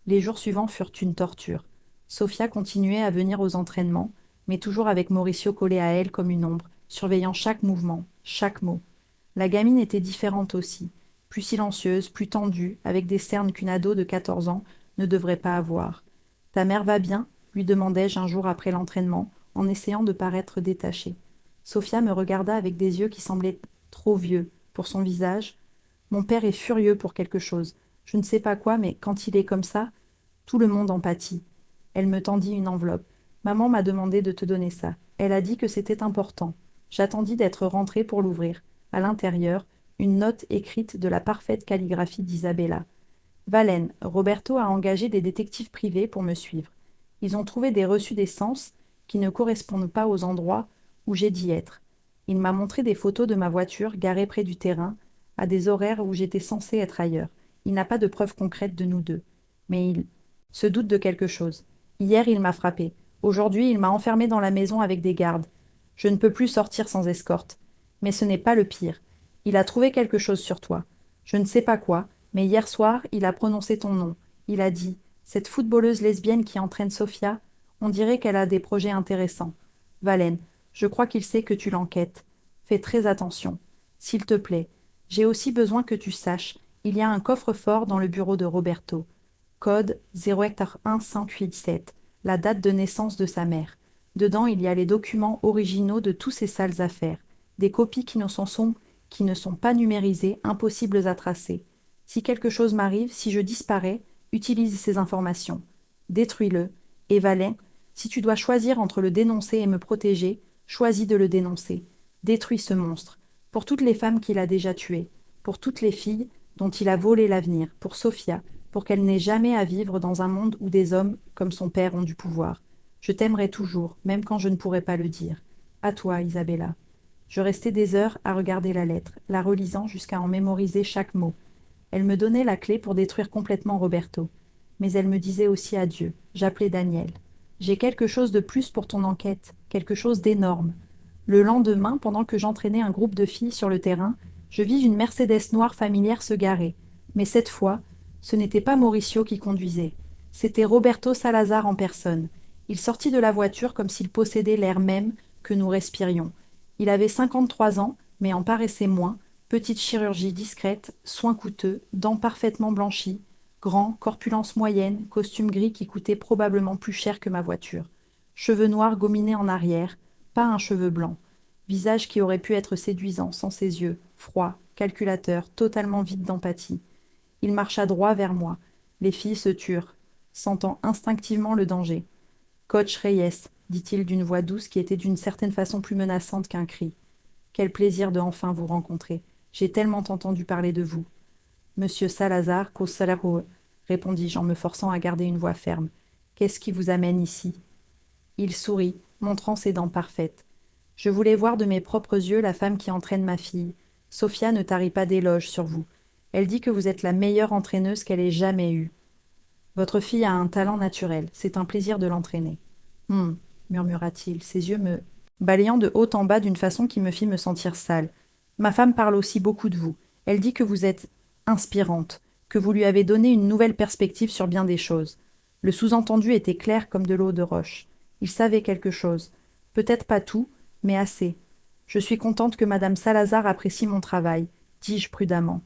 Les jours suivants furent une torture. Sofia continuait à venir aux entraînements, mais toujours avec Mauricio collé à elle comme une ombre, surveillant chaque mouvement, chaque mot. La gamine était différente aussi, plus silencieuse, plus tendue, avec des cernes qu'une ado de 14 ans ne devrait pas avoir. « Ta mère va bien ?» lui demandai-je un jour après l'entraînement, en essayant de paraître détachée. Sofia me regarda avec des yeux qui semblaient trop vieux pour son visage. Mon père est furieux pour quelque chose. Je ne sais pas quoi, mais quand il est comme ça, tout le monde en pâtit. Elle me tendit une enveloppe. Maman m'a demandé de te donner ça. Elle a dit que c'était important. J'attendis d'être rentrée pour l'ouvrir. À l'intérieur, une note écrite de la parfaite calligraphie d'Isabella. Valène, Roberto a engagé des détectives privés pour me suivre. Ils ont trouvé des reçus d'essence qui ne correspondent pas aux endroits où j'ai dit être. Il m'a montré des photos de ma voiture garée près du terrain, à des horaires où j'étais censée être ailleurs. Il n'a pas de preuves concrètes de nous deux. Mais il se doute de quelque chose. Hier, il m'a frappé. Aujourd'hui, il m'a enfermé dans la maison avec des gardes. Je ne peux plus sortir sans escorte. Mais ce n'est pas le pire. Il a trouvé quelque chose sur toi. Je ne sais pas quoi, mais hier soir, il a prononcé ton nom. Il a dit: cette footballeuse lesbienne qui entraîne Sofia, on dirait qu'elle a des projets intéressants. Valen, je crois qu'il sait que tu l'enquêtes. Fais très attention. S'il te plaît, j'ai aussi besoin que tu saches, il y a un coffre-fort dans le bureau de Roberto. Code 01587, la date de naissance de sa mère. Dedans, il y a les documents originaux de tous ses sales affaires, des copies qui ne sont pas numérisées, impossibles à tracer. Si quelque chose m'arrive, si je disparais, utilise ces informations. Détruis-le. Et Valin, si tu dois choisir entre le dénoncer et me protéger, choisis de le dénoncer. Détruis ce monstre. Pour toutes les femmes qu'il a déjà tuées, pour toutes les filles dont il a volé l'avenir, pour Sophia, pour qu'elle n'ait jamais à vivre dans un monde où des hommes, comme son père, ont du pouvoir. Je t'aimerai toujours, même quand je ne pourrai pas le dire. À toi, Isabella. Je restai des heures à regarder la lettre, la relisant jusqu'à en mémoriser chaque mot. Elle me donnait la clé pour détruire complètement Roberto. Mais elle me disait aussi adieu. J'appelais Daniel. J'ai quelque chose de plus pour ton enquête, quelque chose d'énorme. Le lendemain, pendant que j'entraînais un groupe de filles sur le terrain, je vis une Mercedes noire familière se garer. Mais cette fois, ce n'était pas Mauricio qui conduisait. C'était Roberto Salazar en personne. Il sortit de la voiture comme s'il possédait l'air même que nous respirions. Il avait 53 ans, mais en paraissait moins, petite chirurgie discrète, soins coûteux, dents parfaitement blanchies, grand, corpulence moyenne, costume gris qui coûtait probablement plus cher que ma voiture. Cheveux noirs gominés en arrière, pas un cheveu blanc. Visage qui aurait pu être séduisant sans ses yeux, froid, calculateur, totalement vide d'empathie. Il marcha droit vers moi. Les filles se turent, sentant instinctivement le danger. Coach Reyes, dit-il d'une voix douce qui était d'une certaine façon plus menaçante qu'un cri. Quel plaisir de enfin vous rencontrer. J'ai tellement entendu parler de vous. Monsieur Salazar, Salaro, répondis-je en me forçant à garder une voix ferme. Qu'est-ce qui vous amène ici? Il sourit, montrant ses dents parfaites. Je voulais voir de mes propres yeux la femme qui entraîne ma fille. Sophia ne tarit pas d'éloges sur vous. Elle dit que vous êtes la meilleure entraîneuse qu'elle ait jamais eue. Votre fille a un talent naturel. C'est un plaisir de l'entraîner. Murmura-t-il, ses yeux me balayant de haut en bas d'une façon qui me fit me sentir sale. Ma femme parle aussi beaucoup de vous. Elle dit que vous êtes inspirante, que vous lui avez donné une nouvelle perspective sur bien des choses. Le sous-entendu était clair comme de l'eau de roche. Il savait quelque chose. Peut-être pas tout, mais assez. Je suis contente que madame Salazar apprécie mon travail, dis-je prudemment.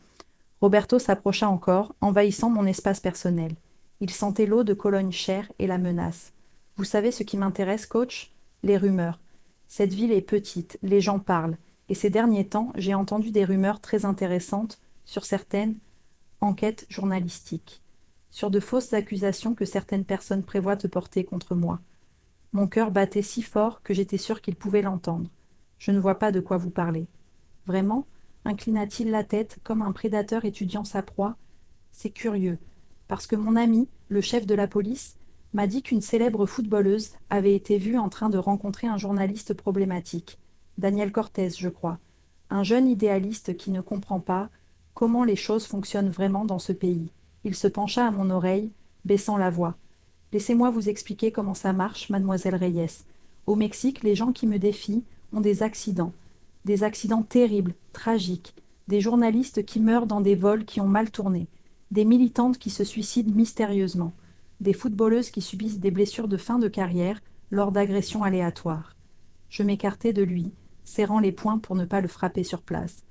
Roberto s'approcha encore, envahissant mon espace personnel. Il sentait l'eau de Cologne chère et la menace. Vous savez ce qui m'intéresse, coach? Les rumeurs. Cette ville est petite, les gens parlent, et ces derniers temps, j'ai entendu des rumeurs très intéressantes sur certaines enquêtes journalistiques, sur de fausses accusations que certaines personnes prévoient de porter contre moi. Mon cœur battait si fort que j'étais sûre qu'il pouvait l'entendre. Je ne vois pas de quoi vous parlez. Vraiment? Inclina-t-il la tête comme un prédateur étudiant sa proie? C'est curieux, parce que mon ami, le chef de la police, m'a dit qu'une célèbre footballeuse avait été vue en train de rencontrer un journaliste problématique, Daniel Cortez, je crois, un jeune idéaliste qui ne comprend pas comment les choses fonctionnent vraiment dans ce pays. Il se pencha à mon oreille, baissant la voix. Laissez-moi vous expliquer comment ça marche, mademoiselle Reyes. Au Mexique, les gens qui me défient ont des accidents terribles, tragiques, des journalistes qui meurent dans des vols qui ont mal tourné, des militantes qui se suicident mystérieusement, des footballeuses qui subissent des blessures de fin de carrière lors d'agressions aléatoires. Je m'écartai de lui, serrant les poings pour ne pas le frapper sur place.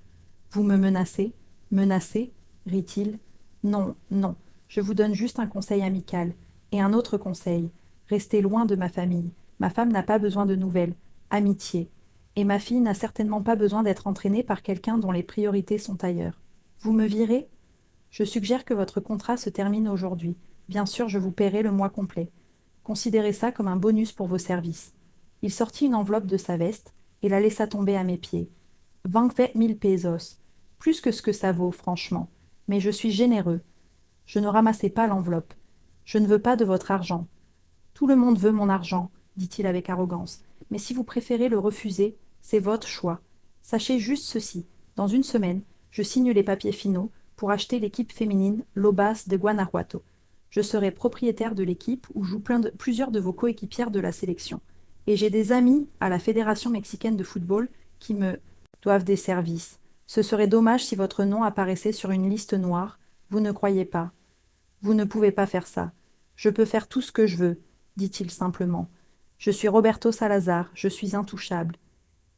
Vous me menacez? Menacez? rit-il. Non, non, je vous donne juste un conseil amical. Et un autre conseil. Restez loin de ma famille. Ma femme n'a pas besoin de nouvelles. Amitié. Et ma fille n'a certainement pas besoin d'être entraînée par quelqu'un dont les priorités sont ailleurs. Vous me virez? Je suggère que votre contrat se termine aujourd'hui. Bien sûr, je vous paierai le mois complet. Considérez ça comme un bonus pour vos services. Il sortit une enveloppe de sa veste et la laissa tomber à mes pieds. 20 000 pesos. Plus que ce que ça vaut, franchement. Mais je suis généreux. Je ne ramassai pas l'enveloppe. Je ne veux pas de votre argent. Tout le monde veut mon argent, dit-il avec arrogance. Mais si vous préférez le refuser, c'est votre choix. Sachez juste ceci. Dans une semaine, je signe les papiers finaux pour acheter l'équipe féminine Lobas de Guanajuato. Je serai propriétaire de l'équipe où jouent plusieurs de vos coéquipières de la sélection. Et j'ai des amis à la Fédération mexicaine de football qui me doivent des services. Ce serait dommage si votre nom apparaissait sur une liste noire. Vous ne croyez pas. Vous ne pouvez pas faire ça. Je peux faire tout ce que je veux, dit-il simplement. Je suis Roberto Salazar, je suis intouchable.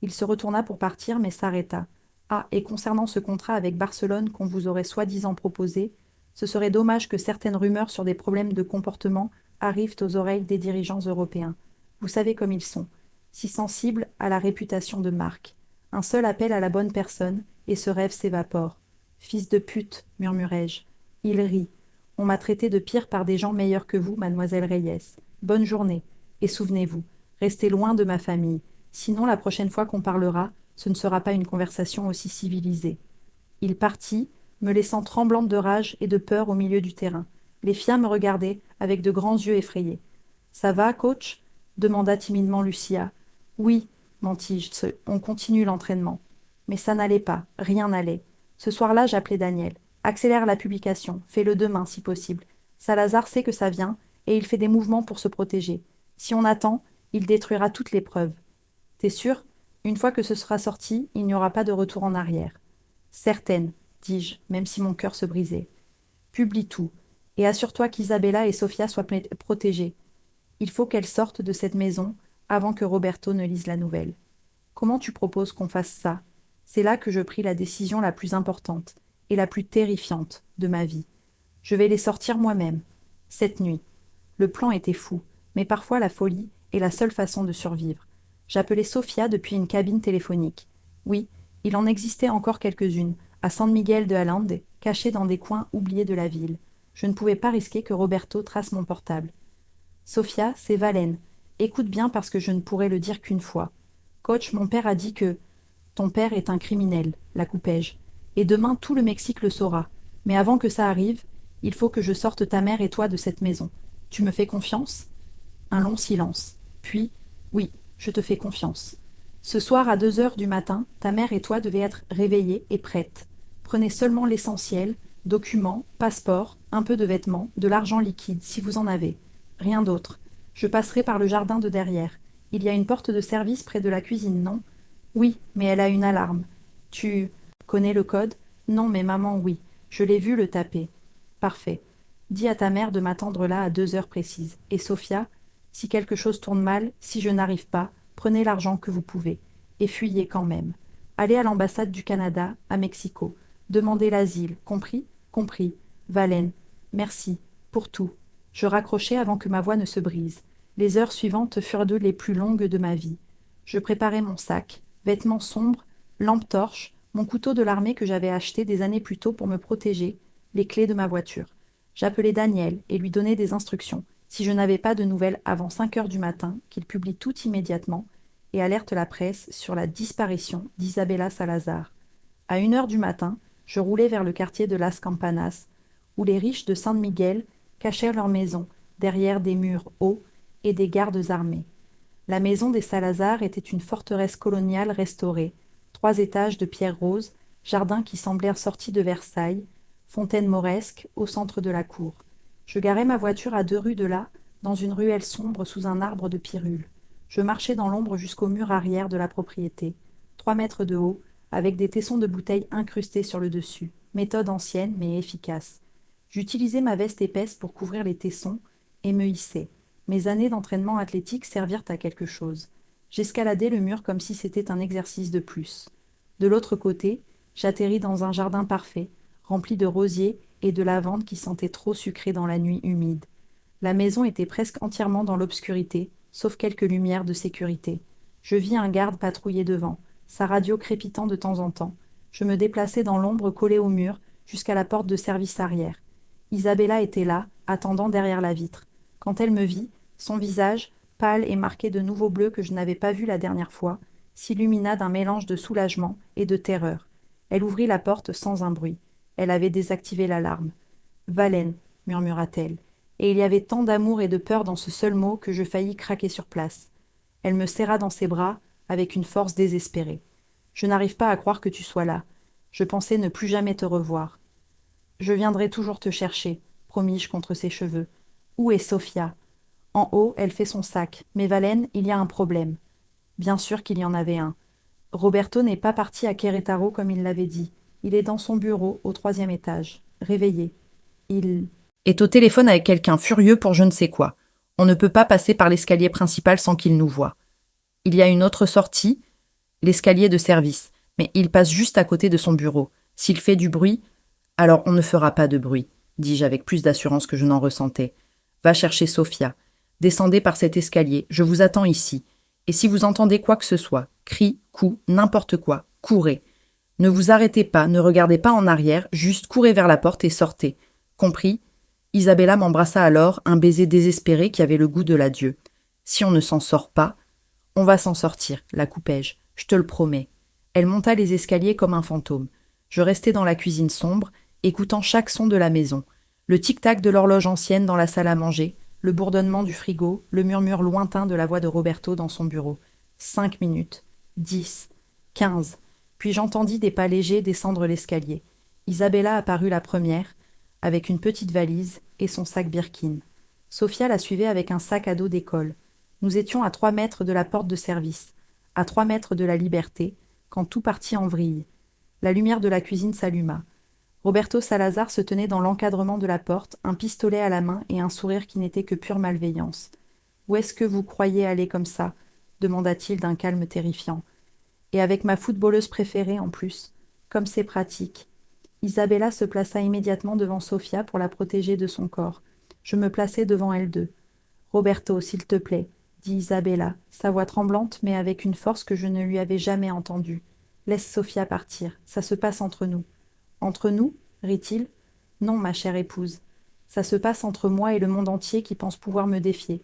Il se retourna pour partir, mais s'arrêta. Ah, et concernant ce contrat avec Barcelone qu'on vous aurait soi-disant proposé, ce serait dommage que certaines rumeurs sur des problèmes de comportement arrivent aux oreilles des dirigeants européens. Vous savez comme ils sont, si sensibles à la réputation de marque. Un seul appel à la bonne personne, et ce rêve s'évapore. Fils de pute, murmurai-je. Il rit. On m'a traité de pire par des gens meilleurs que vous, mademoiselle Reyes. Bonne journée. Et souvenez-vous, restez loin de ma famille. Sinon, la prochaine fois qu'on parlera, ce ne sera pas une conversation aussi civilisée. Il partit, me laissant tremblante de rage et de peur au milieu du terrain. Les filles me regardaient avec de grands yeux effrayés. Ça va, coach demanda timidement Lucia. Oui, mentis-je, on continue l'entraînement. Mais ça n'allait pas, rien n'allait. Ce soir-là, j'appelais Daniel. Accélère la publication, fais-le demain si possible. Salazar sait que ça vient, et il fait des mouvements pour se protéger. Si on attend, il détruira toutes les preuves. T'es sûr? Une fois que ce sera sorti, il n'y aura pas de retour en arrière. Certaine, dis-je, même si mon cœur se brisait. Publie tout, et assure-toi qu'Isabella et Sofia soient protégées. Il faut qu'elles sortent de cette maison avant que Roberto ne lise la nouvelle. Comment tu proposes qu'on fasse ça? C'est là que je pris la décision la plus importante et la plus terrifiante de ma vie. Je vais les sortir moi-même, cette nuit. Le plan était fou, mais parfois la folie est la seule façon de survivre. J'appelais Sofia depuis une cabine téléphonique. Oui, il en existait encore quelques-unes, à San Miguel de Allende, cachées dans des coins oubliés de la ville. Je ne pouvais pas risquer que Roberto trace mon portable. Sofia, c'est Valène. Écoute bien parce que je ne pourrai le dire qu'une fois. Coach, mon père a dit que ton père est un criminel, la coupai-je. Et demain tout le Mexique le saura. Mais avant que ça arrive, il faut que je sorte ta mère et toi de cette maison. Tu me fais confiance? Un long silence. Puis, oui, je te fais confiance. Ce soir à 2 heures du matin, ta mère et toi devez être réveillés et prêtes. Prenez seulement l'essentiel, documents, passeport, un peu de vêtements, de l'argent liquide, si vous en avez. Rien d'autre. Je passerai par le jardin de derrière. Il y a une porte de service près de la cuisine, non? Oui, mais elle a une alarme. Tu connais le code? Non, mais maman, oui. Je l'ai vu le taper. Parfait. Dis à ta mère de m'attendre là à 2 heures précises. Et Sophia, si quelque chose tourne mal, si je n'arrive pas, prenez l'argent que vous pouvez. Et fuyez quand même. Allez à l'ambassade du Canada, à Mexico. Demandez l'asile. Compris? Compris. Valène. Merci. Pour tout. Je raccrochai avant que ma voix ne se brise. Les heures suivantes furent les plus longues de ma vie. Je préparai mon sac, vêtements sombres, lampe torche, mon couteau de l'armée que j'avais acheté des années plus tôt pour me protéger, les clés de ma voiture. J'appelai Daniel et lui donnai des instructions. Si je n'avais pas de nouvelles avant 5 heures du matin, qu'il publie tout immédiatement et alerte la presse sur la disparition d'Isabella Salazar. À 1 heure du matin, je roulai vers le quartier de Las Campanas, où les riches de San Miguel cachèrent leurs maisons derrière des murs hauts et des gardes armés. La maison des Salazar était une forteresse coloniale restaurée, 3 étages de pierre rose, jardins qui semblèrent sortis de Versailles, fontaine mauresque au centre de la cour. Je garai ma voiture à 2 rues de là, dans une ruelle sombre sous un arbre de pyrule. Je marchai dans l'ombre jusqu'au mur arrière de la propriété, 3 mètres de haut, avec des tessons de bouteilles incrustés sur le dessus. Méthode ancienne mais efficace. J'utilisai ma veste épaisse pour couvrir les tessons et me hissai. Mes années d'entraînement athlétique servirent à quelque chose. J'escaladai le mur comme si c'était un exercice de plus. De l'autre côté, j'atterris dans un jardin parfait, rempli de rosiers et de lavande qui sentaient trop sucré dans la nuit humide. La maison était presque entièrement dans l'obscurité, sauf quelques lumières de sécurité. Je vis un garde patrouiller devant, sa radio crépitant de temps en temps. Je me déplaçai dans l'ombre collée au mur, jusqu'à la porte de service arrière. Isabella était là, attendant derrière la vitre. Quand elle me vit, son visage, pâle et marqué de nouveaux bleus que je n'avais pas vus la dernière fois, s'illumina d'un mélange de soulagement et de terreur. Elle ouvrit la porte sans un bruit. Elle avait désactivé l'alarme. « Valène », murmura-t-elle, et il y avait tant d'amour et de peur dans ce seul mot que je faillis craquer sur place. Elle me serra dans ses bras avec une force désespérée. « Je n'arrive pas à croire que tu sois là. Je pensais ne plus jamais te revoir. »« Je viendrai toujours te chercher, » promis-je contre ses cheveux. « Où est Sophia ?» En haut, elle fait son sac. « Mais Valène, il y a un problème. » Bien sûr qu'il y en avait un. Roberto n'est pas parti à Querétaro comme il l'avait dit. Il est dans son bureau, au 3e étage, réveillé. Il Est au téléphone avec quelqu'un furieux pour je ne sais quoi. On ne peut pas passer par l'escalier principal sans qu'il nous voie. Il y a une autre sortie, l'escalier de service, mais il passe juste à côté de son bureau. S'il fait du bruit, alors on ne fera pas de bruit, dis-je avec plus d'assurance que je n'en ressentais. Va chercher Sophia. Descendez par cet escalier, je vous attends ici. Et si vous entendez quoi que ce soit, cris, coups, n'importe quoi, courez. Ne vous arrêtez pas, ne regardez pas en arrière, juste courez vers la porte et sortez. Compris ? Isabella m'embrassa alors, un baiser désespéré qui avait le goût de l'adieu. Si on ne s'en sort pas, on va s'en sortir, la coupai-je, je te le promets. Elle monta les escaliers comme un fantôme. Je restai dans la cuisine sombre, écoutant chaque son de la maison. Le tic-tac de l'horloge ancienne dans la salle à manger, le bourdonnement du frigo, le murmure lointain de la voix de Roberto dans son bureau. 5 minutes, 10, 15. Puis j'entendis des pas légers descendre l'escalier. Isabella apparut la première, avec une petite valise et son sac Birkin. Sophia la suivait avec un sac à dos d'école. Nous étions à 3 mètres de la porte de service, à 3 mètres de la liberté, quand tout partit en vrille. La lumière de la cuisine s'alluma. Roberto Salazar se tenait dans l'encadrement de la porte, un pistolet à la main et un sourire qui n'était que pure malveillance. « Où est-ce que vous croyez aller comme ça ?» demanda-t-il d'un calme terrifiant. « Et avec ma footballeuse préférée en plus. Comme c'est pratique. » Isabella se plaça immédiatement devant Sophia pour la protéger de son corps. Je me plaçai devant elles deux. « Roberto, s'il te plaît, » dit Isabella, sa voix tremblante mais avec une force que je ne lui avais jamais entendue. « Laisse Sophia partir, ça se passe entre nous. » « Entre nous » rit-il. « Non, ma chère épouse. Ça se passe entre moi et le monde entier qui pense pouvoir me défier.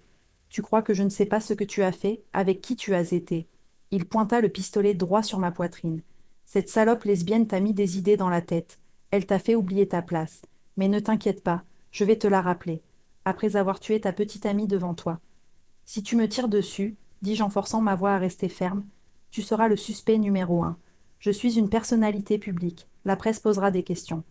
Tu crois que je ne sais pas ce que tu as fait, avec qui tu as été. » Il pointa le pistolet droit sur ma poitrine. « Cette salope lesbienne t'a mis des idées dans la tête. Elle t'a fait oublier ta place. Mais ne t'inquiète pas, je vais te la rappeler, après avoir tué ta petite amie devant toi. Si tu me tires dessus, dis-je en forçant ma voix à rester ferme, tu seras le suspect numéro 1. Je suis une personnalité publique. La presse posera des questions.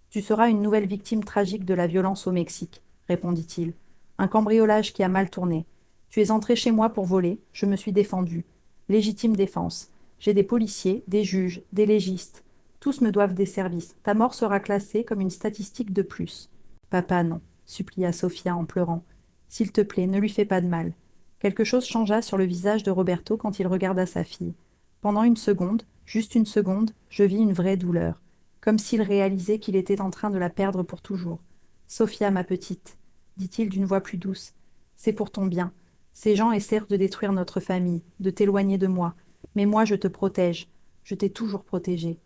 Tu seras une nouvelle victime tragique de la violence au Mexique, répondit-il. Un cambriolage qui a mal tourné. Tu es entré chez moi pour voler, je me suis défendu. Légitime défense. J'ai des policiers, des juges, des légistes. Tous me doivent des services. Ta mort sera classée comme une statistique de plus. Papa, non, supplia Sophia en pleurant. S'il te plaît, ne lui fais pas de mal. Quelque chose changea sur le visage de Roberto quand il regarda sa fille. Pendant une seconde, juste une seconde, je vis une vraie douleur, comme s'il réalisait qu'il était en train de la perdre pour toujours. « Sophia, ma petite, » dit-il d'une voix plus douce, « c'est pour ton bien. Ces gens essaient de détruire notre famille, de t'éloigner de moi. Mais moi, je te protège. Je t'ai toujours protégée.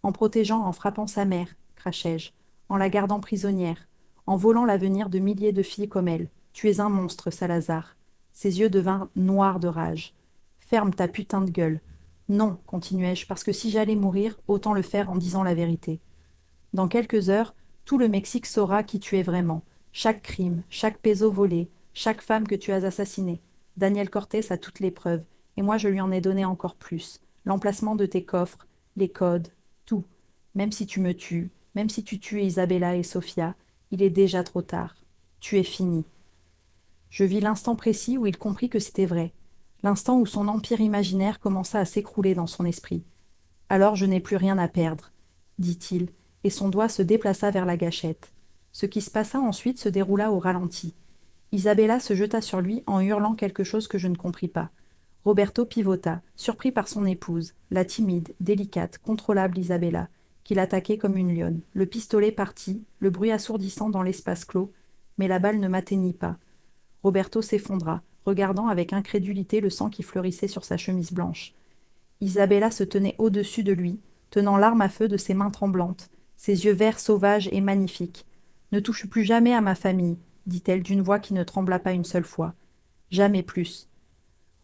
En protégeant, en frappant sa mère, crachai-je, en la gardant prisonnière, en volant l'avenir de milliers de filles comme elle. Tu es un monstre, Salazar. » Ses yeux devinrent noirs de rage. « Ferme ta putain de gueule. » Non, continuai-je, parce que si j'allais mourir, autant le faire en disant la vérité. Dans quelques heures, tout le Mexique saura qui tu es vraiment. Chaque crime, chaque peso volé, chaque femme que tu as assassinée. Daniel Cortés a toutes les preuves, et moi je lui en ai donné encore plus. L'emplacement de tes coffres, les codes, tout. Même si tu me tues, même si tu tues Isabella et Sophia, il est déjà trop tard. Tu es fini. Je vis l'instant précis où il comprit que c'était vrai. L'instant où son empire imaginaire commença à s'écrouler dans son esprit. « Alors je n'ai plus rien à perdre, » dit-il, et son doigt se déplaça vers la gâchette. Ce qui se passa ensuite se déroula au ralenti. Isabella se jeta sur lui en hurlant quelque chose que je ne compris pas. Roberto pivota, surpris par son épouse, la timide, délicate, contrôlable Isabella, qui l'attaquait comme une lionne. Le pistolet partit, le bruit assourdissant dans l'espace clos, mais la balle ne m'atteignit pas. Roberto s'effondra, regardant avec incrédulité le sang qui fleurissait sur sa chemise blanche. Isabella se tenait au-dessus de lui, tenant l'arme à feu de ses mains tremblantes, ses yeux verts sauvages et magnifiques. « Ne touche plus jamais à ma famille, » dit-elle d'une voix qui ne trembla pas une seule fois. « Jamais plus. »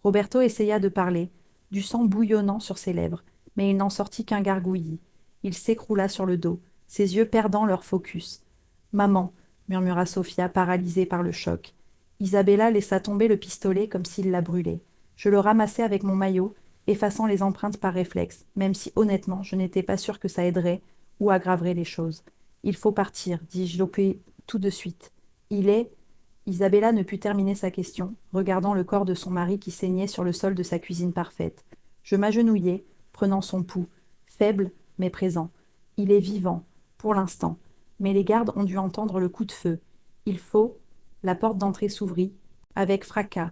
Roberto essaya de parler, du sang bouillonnant sur ses lèvres, mais il n'en sortit qu'un gargouillis. Il s'écroula sur le dos, ses yeux perdant leur focus. « Maman, » murmura Sophia, paralysée par le choc. Isabella laissa tomber le pistolet comme s'il la brûlait. Je le ramassai avec mon maillot, effaçant les empreintes par réflexe, même si honnêtement je n'étais pas sûre que ça aiderait ou aggraverait les choses. « Il faut partir, dis-je tout de suite. Il est... » Isabella ne put terminer sa question, regardant le corps de son mari qui saignait sur le sol de sa cuisine parfaite. Je m'agenouillai, prenant son pouls, faible mais présent. Il est vivant, pour l'instant. Mais les gardes ont dû entendre le coup de feu. Il faut... La porte d'entrée s'ouvrit, avec fracas.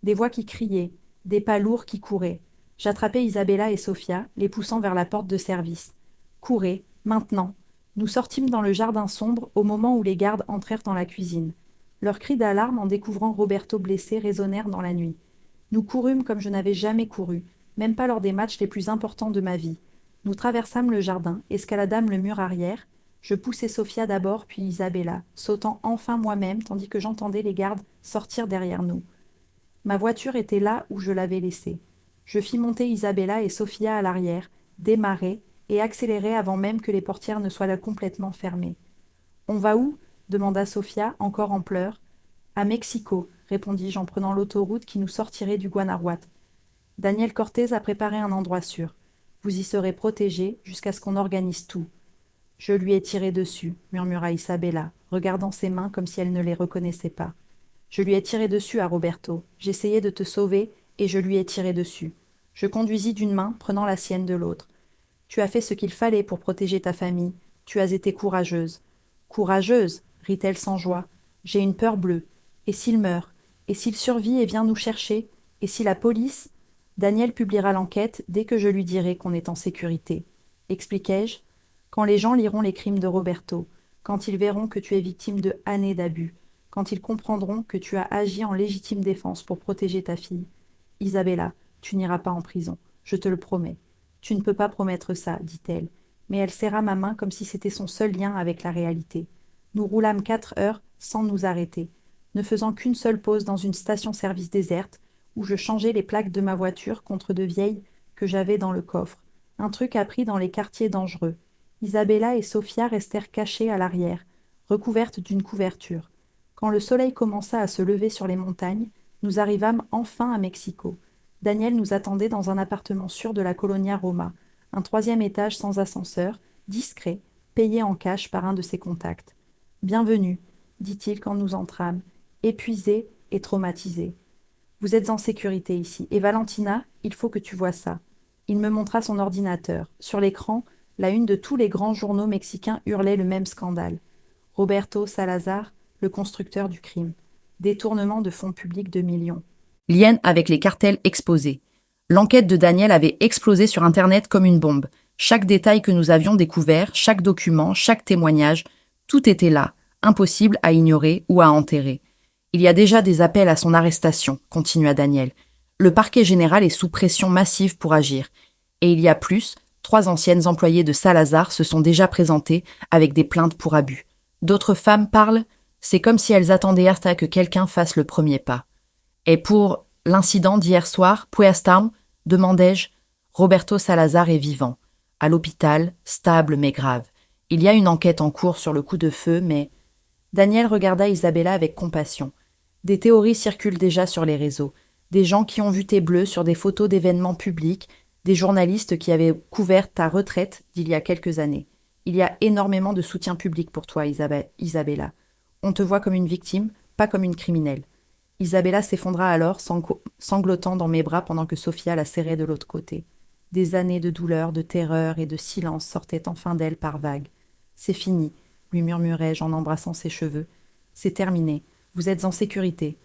Des voix qui criaient, des pas lourds qui couraient. J'attrapai Isabella et Sophia, les poussant vers la porte de service. Courez, maintenant. Nous sortîmes dans le jardin sombre au moment où les gardes entrèrent dans la cuisine. Leurs cris d'alarme en découvrant Roberto blessé résonnèrent dans la nuit. Nous courûmes comme je n'avais jamais couru, même pas lors des matchs les plus importants de ma vie. Nous traversâmes le jardin, escaladâmes le mur arrière. Je poussai Sophia d'abord, puis Isabella, sautant enfin moi-même tandis que j'entendais les gardes sortir derrière nous. Ma voiture était là où je l'avais laissée. Je fis monter Isabella et Sophia à l'arrière, démarrai et accélérai avant même que les portières ne soient là complètement fermées. « On va où » demanda Sophia, encore en pleurs. « À Mexico, » répondis-je en prenant l'autoroute qui nous sortirait du Guanajuato. Daniel Cortez a préparé un endroit sûr. Vous y serez protégés jusqu'à ce qu'on organise tout. Je lui ai tiré dessus, murmura Isabella, regardant ses mains comme si elle ne les reconnaissait pas. Je lui ai tiré dessus à Roberto. J'essayais de te sauver et je lui ai tiré dessus. Je conduisis d'une main, prenant la sienne de l'autre. Tu as fait ce qu'il fallait pour protéger ta famille. Tu as été courageuse. Courageuse, rit-elle sans joie. J'ai une peur bleue. Et s'il meurt? Et s'il survit et vient nous chercher? Et si la police? Daniel publiera l'enquête dès que je lui dirai qu'on est en sécurité. Expliquai-je. Quand les gens liront les crimes de Roberto, quand ils verront que tu es victime de années d'abus, quand ils comprendront que tu as agi en légitime défense pour protéger ta fille. Isabella, tu n'iras pas en prison, je te le promets. Tu ne peux pas promettre ça, dit-elle, mais elle serra ma main comme si c'était son seul lien avec la réalité. Nous roulâmes 4 heures sans nous arrêter, ne faisant qu'une seule pause dans une station-service déserte, où je changeais les plaques de ma voiture contre de vieilles que j'avais dans le coffre. Un truc appris dans les quartiers dangereux. Isabella et Sophia restèrent cachées à l'arrière, recouvertes d'une couverture. Quand le soleil commença à se lever sur les montagnes, nous arrivâmes enfin à Mexico. Daniel nous attendait dans un appartement sûr de la Colonia Roma, un 3e étage sans ascenseur, discret, payé en cash par un de ses contacts. « Bienvenue, dit-il quand nous entrâmes, épuisé et traumatisé. Vous êtes en sécurité ici, et Valentina, il faut que tu vois ça. » Il me montra son ordinateur. Sur l'écran, la une de tous les grands journaux mexicains hurlait le même scandale. Roberto Salazar, le constructeur du crime. Détournement de fonds publics de millions. Lien avec les cartels exposés. L'enquête de Daniel avait explosé sur Internet comme une bombe. Chaque détail que nous avions découvert, chaque document, chaque témoignage, tout était là, impossible à ignorer ou à enterrer. Il y a déjà des appels à son arrestation, continua Daniel. Le parquet général est sous pression massive pour agir. Et il y a plus, 3 anciennes employées de Salazar se sont déjà présentées avec des plaintes pour abus. D'autres femmes parlent, c'est comme si elles attendaient à que quelqu'un fasse le premier pas. Et pour l'incident d'hier soir, Puestam, demandai-je, Roberto Salazar est vivant, à l'hôpital, stable mais grave. Il y a une enquête en cours sur le coup de feu, mais... Daniel regarda Isabella avec compassion. Des théories circulent déjà sur les réseaux. Des gens qui ont vu tes bleus sur des photos d'événements publics, des journalistes qui avaient couvert ta retraite d'il y a quelques années. Il y a énormément de soutien public pour toi, Isabella. On te voit comme une victime, pas comme une criminelle. Isabella s'effondra alors, sanglotant dans mes bras pendant que Sophia la serrait de l'autre côté. Des années de douleur, de terreur et de silence sortaient enfin d'elle par vagues. « C'est fini », lui murmurai-je en embrassant ses cheveux. « C'est terminé. Vous êtes en sécurité. »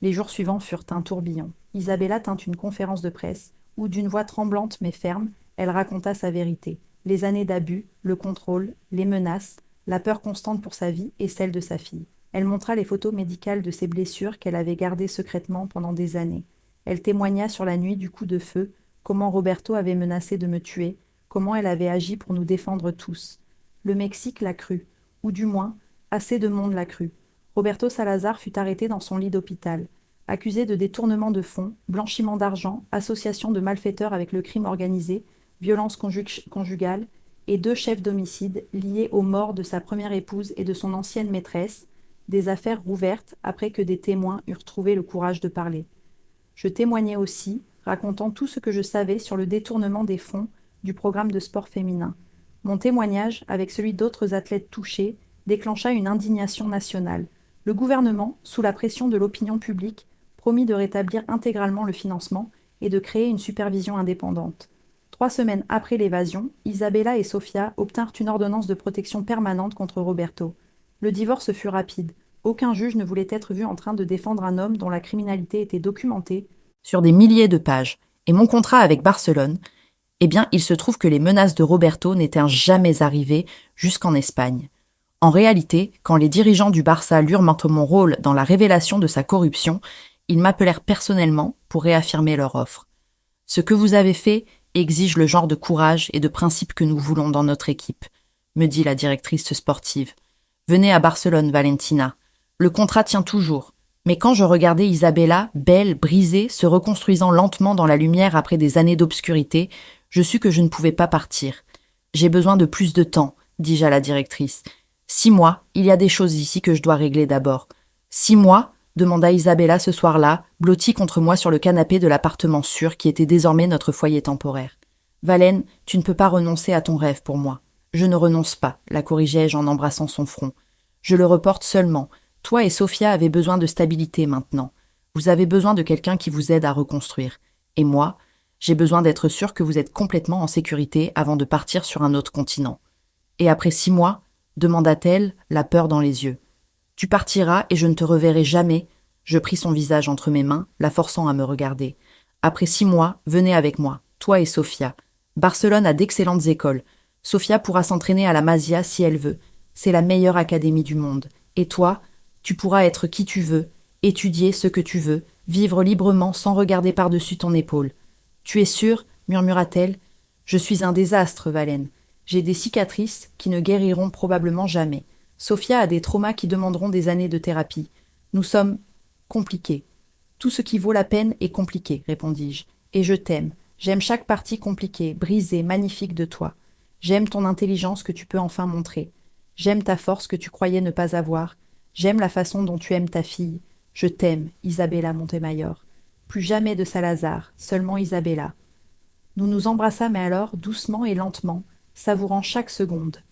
Les jours suivants furent un tourbillon. Isabella tint une conférence de presse où, d'une voix tremblante mais ferme, elle raconta sa vérité. Les années d'abus, le contrôle, les menaces, la peur constante pour sa vie et celle de sa fille. Elle montra les photos médicales de ses blessures qu'elle avait gardées secrètement pendant des années. Elle témoigna sur la nuit du coup de feu, comment Roberto avait menacé de me tuer, comment elle avait agi pour nous défendre tous. Le Mexique l'a cru, ou du moins, assez de monde l'a cru. Roberto Salazar fut arrêté dans son lit d'hôpital, accusé de détournement de fonds, blanchiment d'argent, association de malfaiteurs avec le crime organisé, violence conjugale, et 2 chefs d'homicide liés aux morts de sa première épouse et de son ancienne maîtresse, des affaires rouvertes après que des témoins eurent trouvé le courage de parler. Je témoignais aussi, racontant tout ce que je savais sur le détournement des fonds du programme de sport féminin. Mon témoignage, avec celui d'autres athlètes touchés, déclencha une indignation nationale. Le gouvernement, sous la pression de l'opinion publique, promit de rétablir intégralement le financement et de créer une supervision indépendante. 3 semaines après l'évasion, Isabella et Sofia obtinrent une ordonnance de protection permanente contre Roberto. Le divorce fut rapide. Aucun juge ne voulait être vu en train de défendre un homme dont la criminalité était documentée sur des milliers de pages. Et mon contrat avec Barcelone, eh bien, il se trouve que les menaces de Roberto n'étaient jamais arrivées jusqu'en Espagne. En réalité, quand les dirigeants du Barça lurent mon rôle dans la révélation de sa corruption, ils m'appelèrent personnellement pour réaffirmer leur offre. Ce que vous avez fait exige le genre de courage et de principe que nous voulons dans notre équipe, me dit la directrice sportive. Venez à Barcelone, Valentina. Le contrat tient toujours. Mais quand je regardais Isabella, belle, brisée, se reconstruisant lentement dans la lumière après des années d'obscurité, je sus que je ne pouvais pas partir. J'ai besoin de plus de temps, dis-je à la directrice. 6 mois, il y a des choses ici que je dois régler d'abord. 6 mois, demanda Isabella ce soir-là, blottie contre moi sur le canapé de l'appartement sûr qui était désormais notre foyer temporaire. Valène, tu ne peux pas renoncer à ton rêve pour moi. Je ne renonce pas, la corrigeai-je en embrassant son front. Je le reporte seulement. Toi et Sofia avez besoin de stabilité maintenant. Vous avez besoin de quelqu'un qui vous aide à reconstruire. Et moi, j'ai besoin d'être sûr que vous êtes complètement en sécurité avant de partir sur un autre continent. Et après 6 mois, demanda-t-elle, la peur dans les yeux. Tu partiras et je ne te reverrai jamais. Je pris son visage entre mes mains, la forçant à me regarder. Après 6 mois, venez avec moi, toi et Sofia. Barcelone a d'excellentes écoles. Sofia pourra s'entraîner à la Masia si elle veut. C'est la meilleure académie du monde. Et toi, tu pourras être qui tu veux, étudier ce que tu veux, vivre librement sans regarder par-dessus ton épaule. Tu es sûre, murmura-t-elle. Je suis un désastre, Valène. J'ai des cicatrices qui ne guériront probablement jamais. Sofia a des traumas qui demanderont des années de thérapie. Nous sommes compliqués. Tout ce qui vaut la peine est compliqué, répondis-je. Et je t'aime. J'aime chaque partie compliquée, brisée, magnifique de toi. J'aime ton intelligence que tu peux enfin montrer. J'aime ta force que tu croyais ne pas avoir. J'aime la façon dont tu aimes ta fille. Je t'aime, Isabella Montemayor. Plus jamais de Salazar, seulement Isabella. Nous nous embrassâmes alors doucement et lentement, savourant chaque seconde.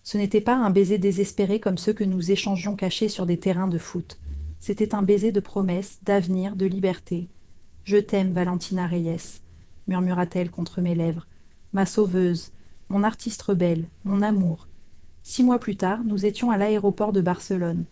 Ce n'était pas un baiser désespéré comme ceux que nous échangions cachés sur des terrains de foot. C'était un baiser de promesse, d'avenir, de liberté. « Je t'aime, Valentina Reyes », murmura-t-elle contre mes lèvres. « Ma sauveuse, mon artiste rebelle, mon amour. » 6 mois plus tard, nous étions à l'aéroport de Barcelone.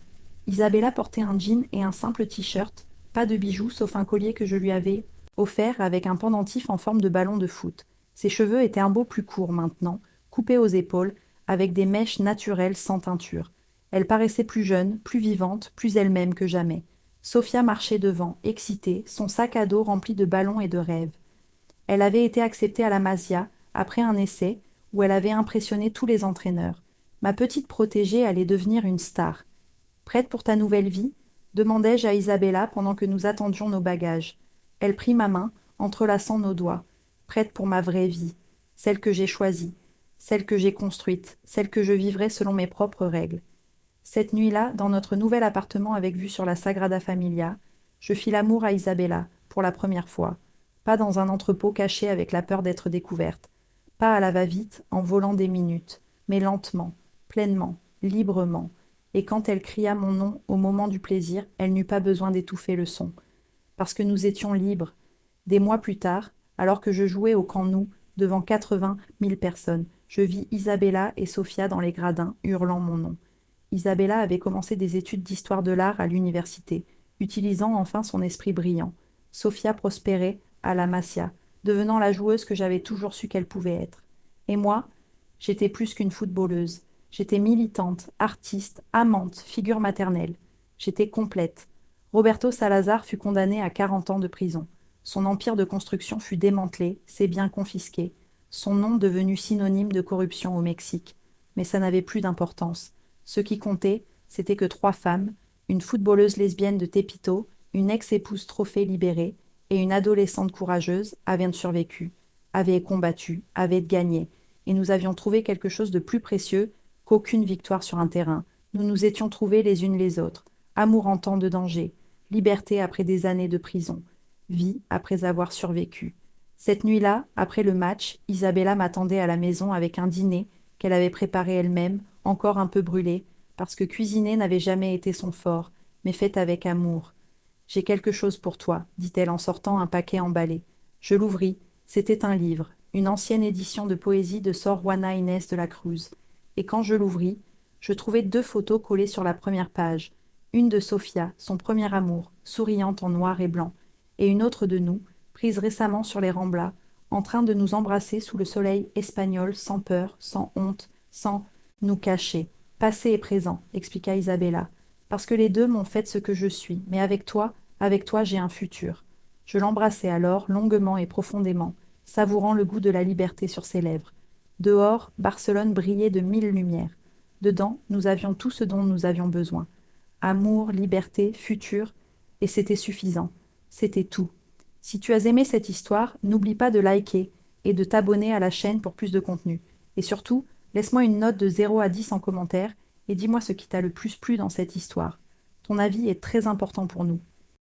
Isabella portait un jean et un simple t-shirt, pas de bijoux sauf un collier que je lui avais offert avec un pendentif en forme de ballon de foot. Ses cheveux étaient un beau plus courts maintenant, coupés aux épaules, avec des mèches naturelles sans teinture. Elle paraissait plus jeune, plus vivante, plus elle-même que jamais. Sofia marchait devant, excitée, son sac à dos rempli de ballons et de rêves. Elle avait été acceptée à la Masia, après un essai, où elle avait impressionné tous les entraîneurs. Ma petite protégée allait devenir une star. « Prête pour ta nouvelle vie ?» demandai-je à Isabella pendant que nous attendions nos bagages. Elle prit ma main, entrelaçant nos doigts. « Prête pour ma vraie vie, celle que j'ai choisie, celle que j'ai construite, celle que je vivrai selon mes propres règles. » Cette nuit-là, dans notre nouvel appartement avec vue sur la Sagrada Familia, je fis l'amour à Isabella, pour la première fois. Pas dans un entrepôt caché avec la peur d'être découverte. Pas à la va-vite, en volant des minutes, mais lentement, pleinement, librement. Et quand elle cria mon nom au moment du plaisir, elle n'eut pas besoin d'étouffer le son. Parce que nous étions libres. Des mois plus tard, alors que je jouais au Camp Nou, devant 80 000 personnes, je vis Isabella et Sofia dans les gradins, hurlant mon nom. Isabella avait commencé des études d'histoire de l'art à l'université, utilisant enfin son esprit brillant. Sofia prospérait à la Masia, devenant la joueuse que j'avais toujours su qu'elle pouvait être. Et moi, j'étais plus qu'une footballeuse. J'étais militante, artiste, amante, figure maternelle. J'étais complète. Roberto Salazar fut condamné à 40 ans de prison. Son empire de construction fut démantelé, ses biens confisqués. Son nom devenu synonyme de corruption au Mexique. Mais ça n'avait plus d'importance. Ce qui comptait, c'était que 3 femmes, une footballeuse lesbienne de Tepito, une ex-épouse trophée libérée et une adolescente courageuse, avaient survécu, avaient combattu, avaient gagné, et nous avions trouvé quelque chose de plus précieux qu'aucune victoire sur un terrain. Nous nous étions trouvés les unes les autres, amour en temps de danger, liberté après des années de prison, vie après avoir survécu. Cette nuit-là, après le match, Isabella m'attendait à la maison avec un dîner qu'elle avait préparé elle-même, encore un peu brûlé, parce que cuisiner n'avait jamais été son fort, mais fait avec amour. « J'ai quelque chose pour toi, dit-elle en sortant un paquet emballé. Je l'ouvris. C'était un livre. une ancienne édition de poésie de Sor Juana Inés de la Cruz, et quand je l'ouvris, je trouvai 2 photos collées sur la première page, une de Sofia, son premier amour, souriante en noir et blanc, et une autre de nous, prise récemment sur les Ramblas, en train de nous embrasser sous le soleil espagnol, sans peur, sans honte, sans nous cacher. Passé et présent, expliqua Isabella, parce que les 2 m'ont fait ce que je suis, mais avec toi, j'ai un futur. Je l'embrassai alors, longuement et profondément, savourant le goût de la liberté sur ses lèvres. Dehors, Barcelone brillait de 1000 lumières. Dedans, nous avions tout ce dont nous avions besoin. Amour, liberté, futur, et c'était suffisant. C'était tout. Si tu as aimé cette histoire, n'oublie pas de liker et de t'abonner à la chaîne pour plus de contenu. Et surtout, laisse-moi une note de 0 à 10 en commentaire et dis-moi ce qui t'a le plus plu dans cette histoire. Ton avis est très important pour nous.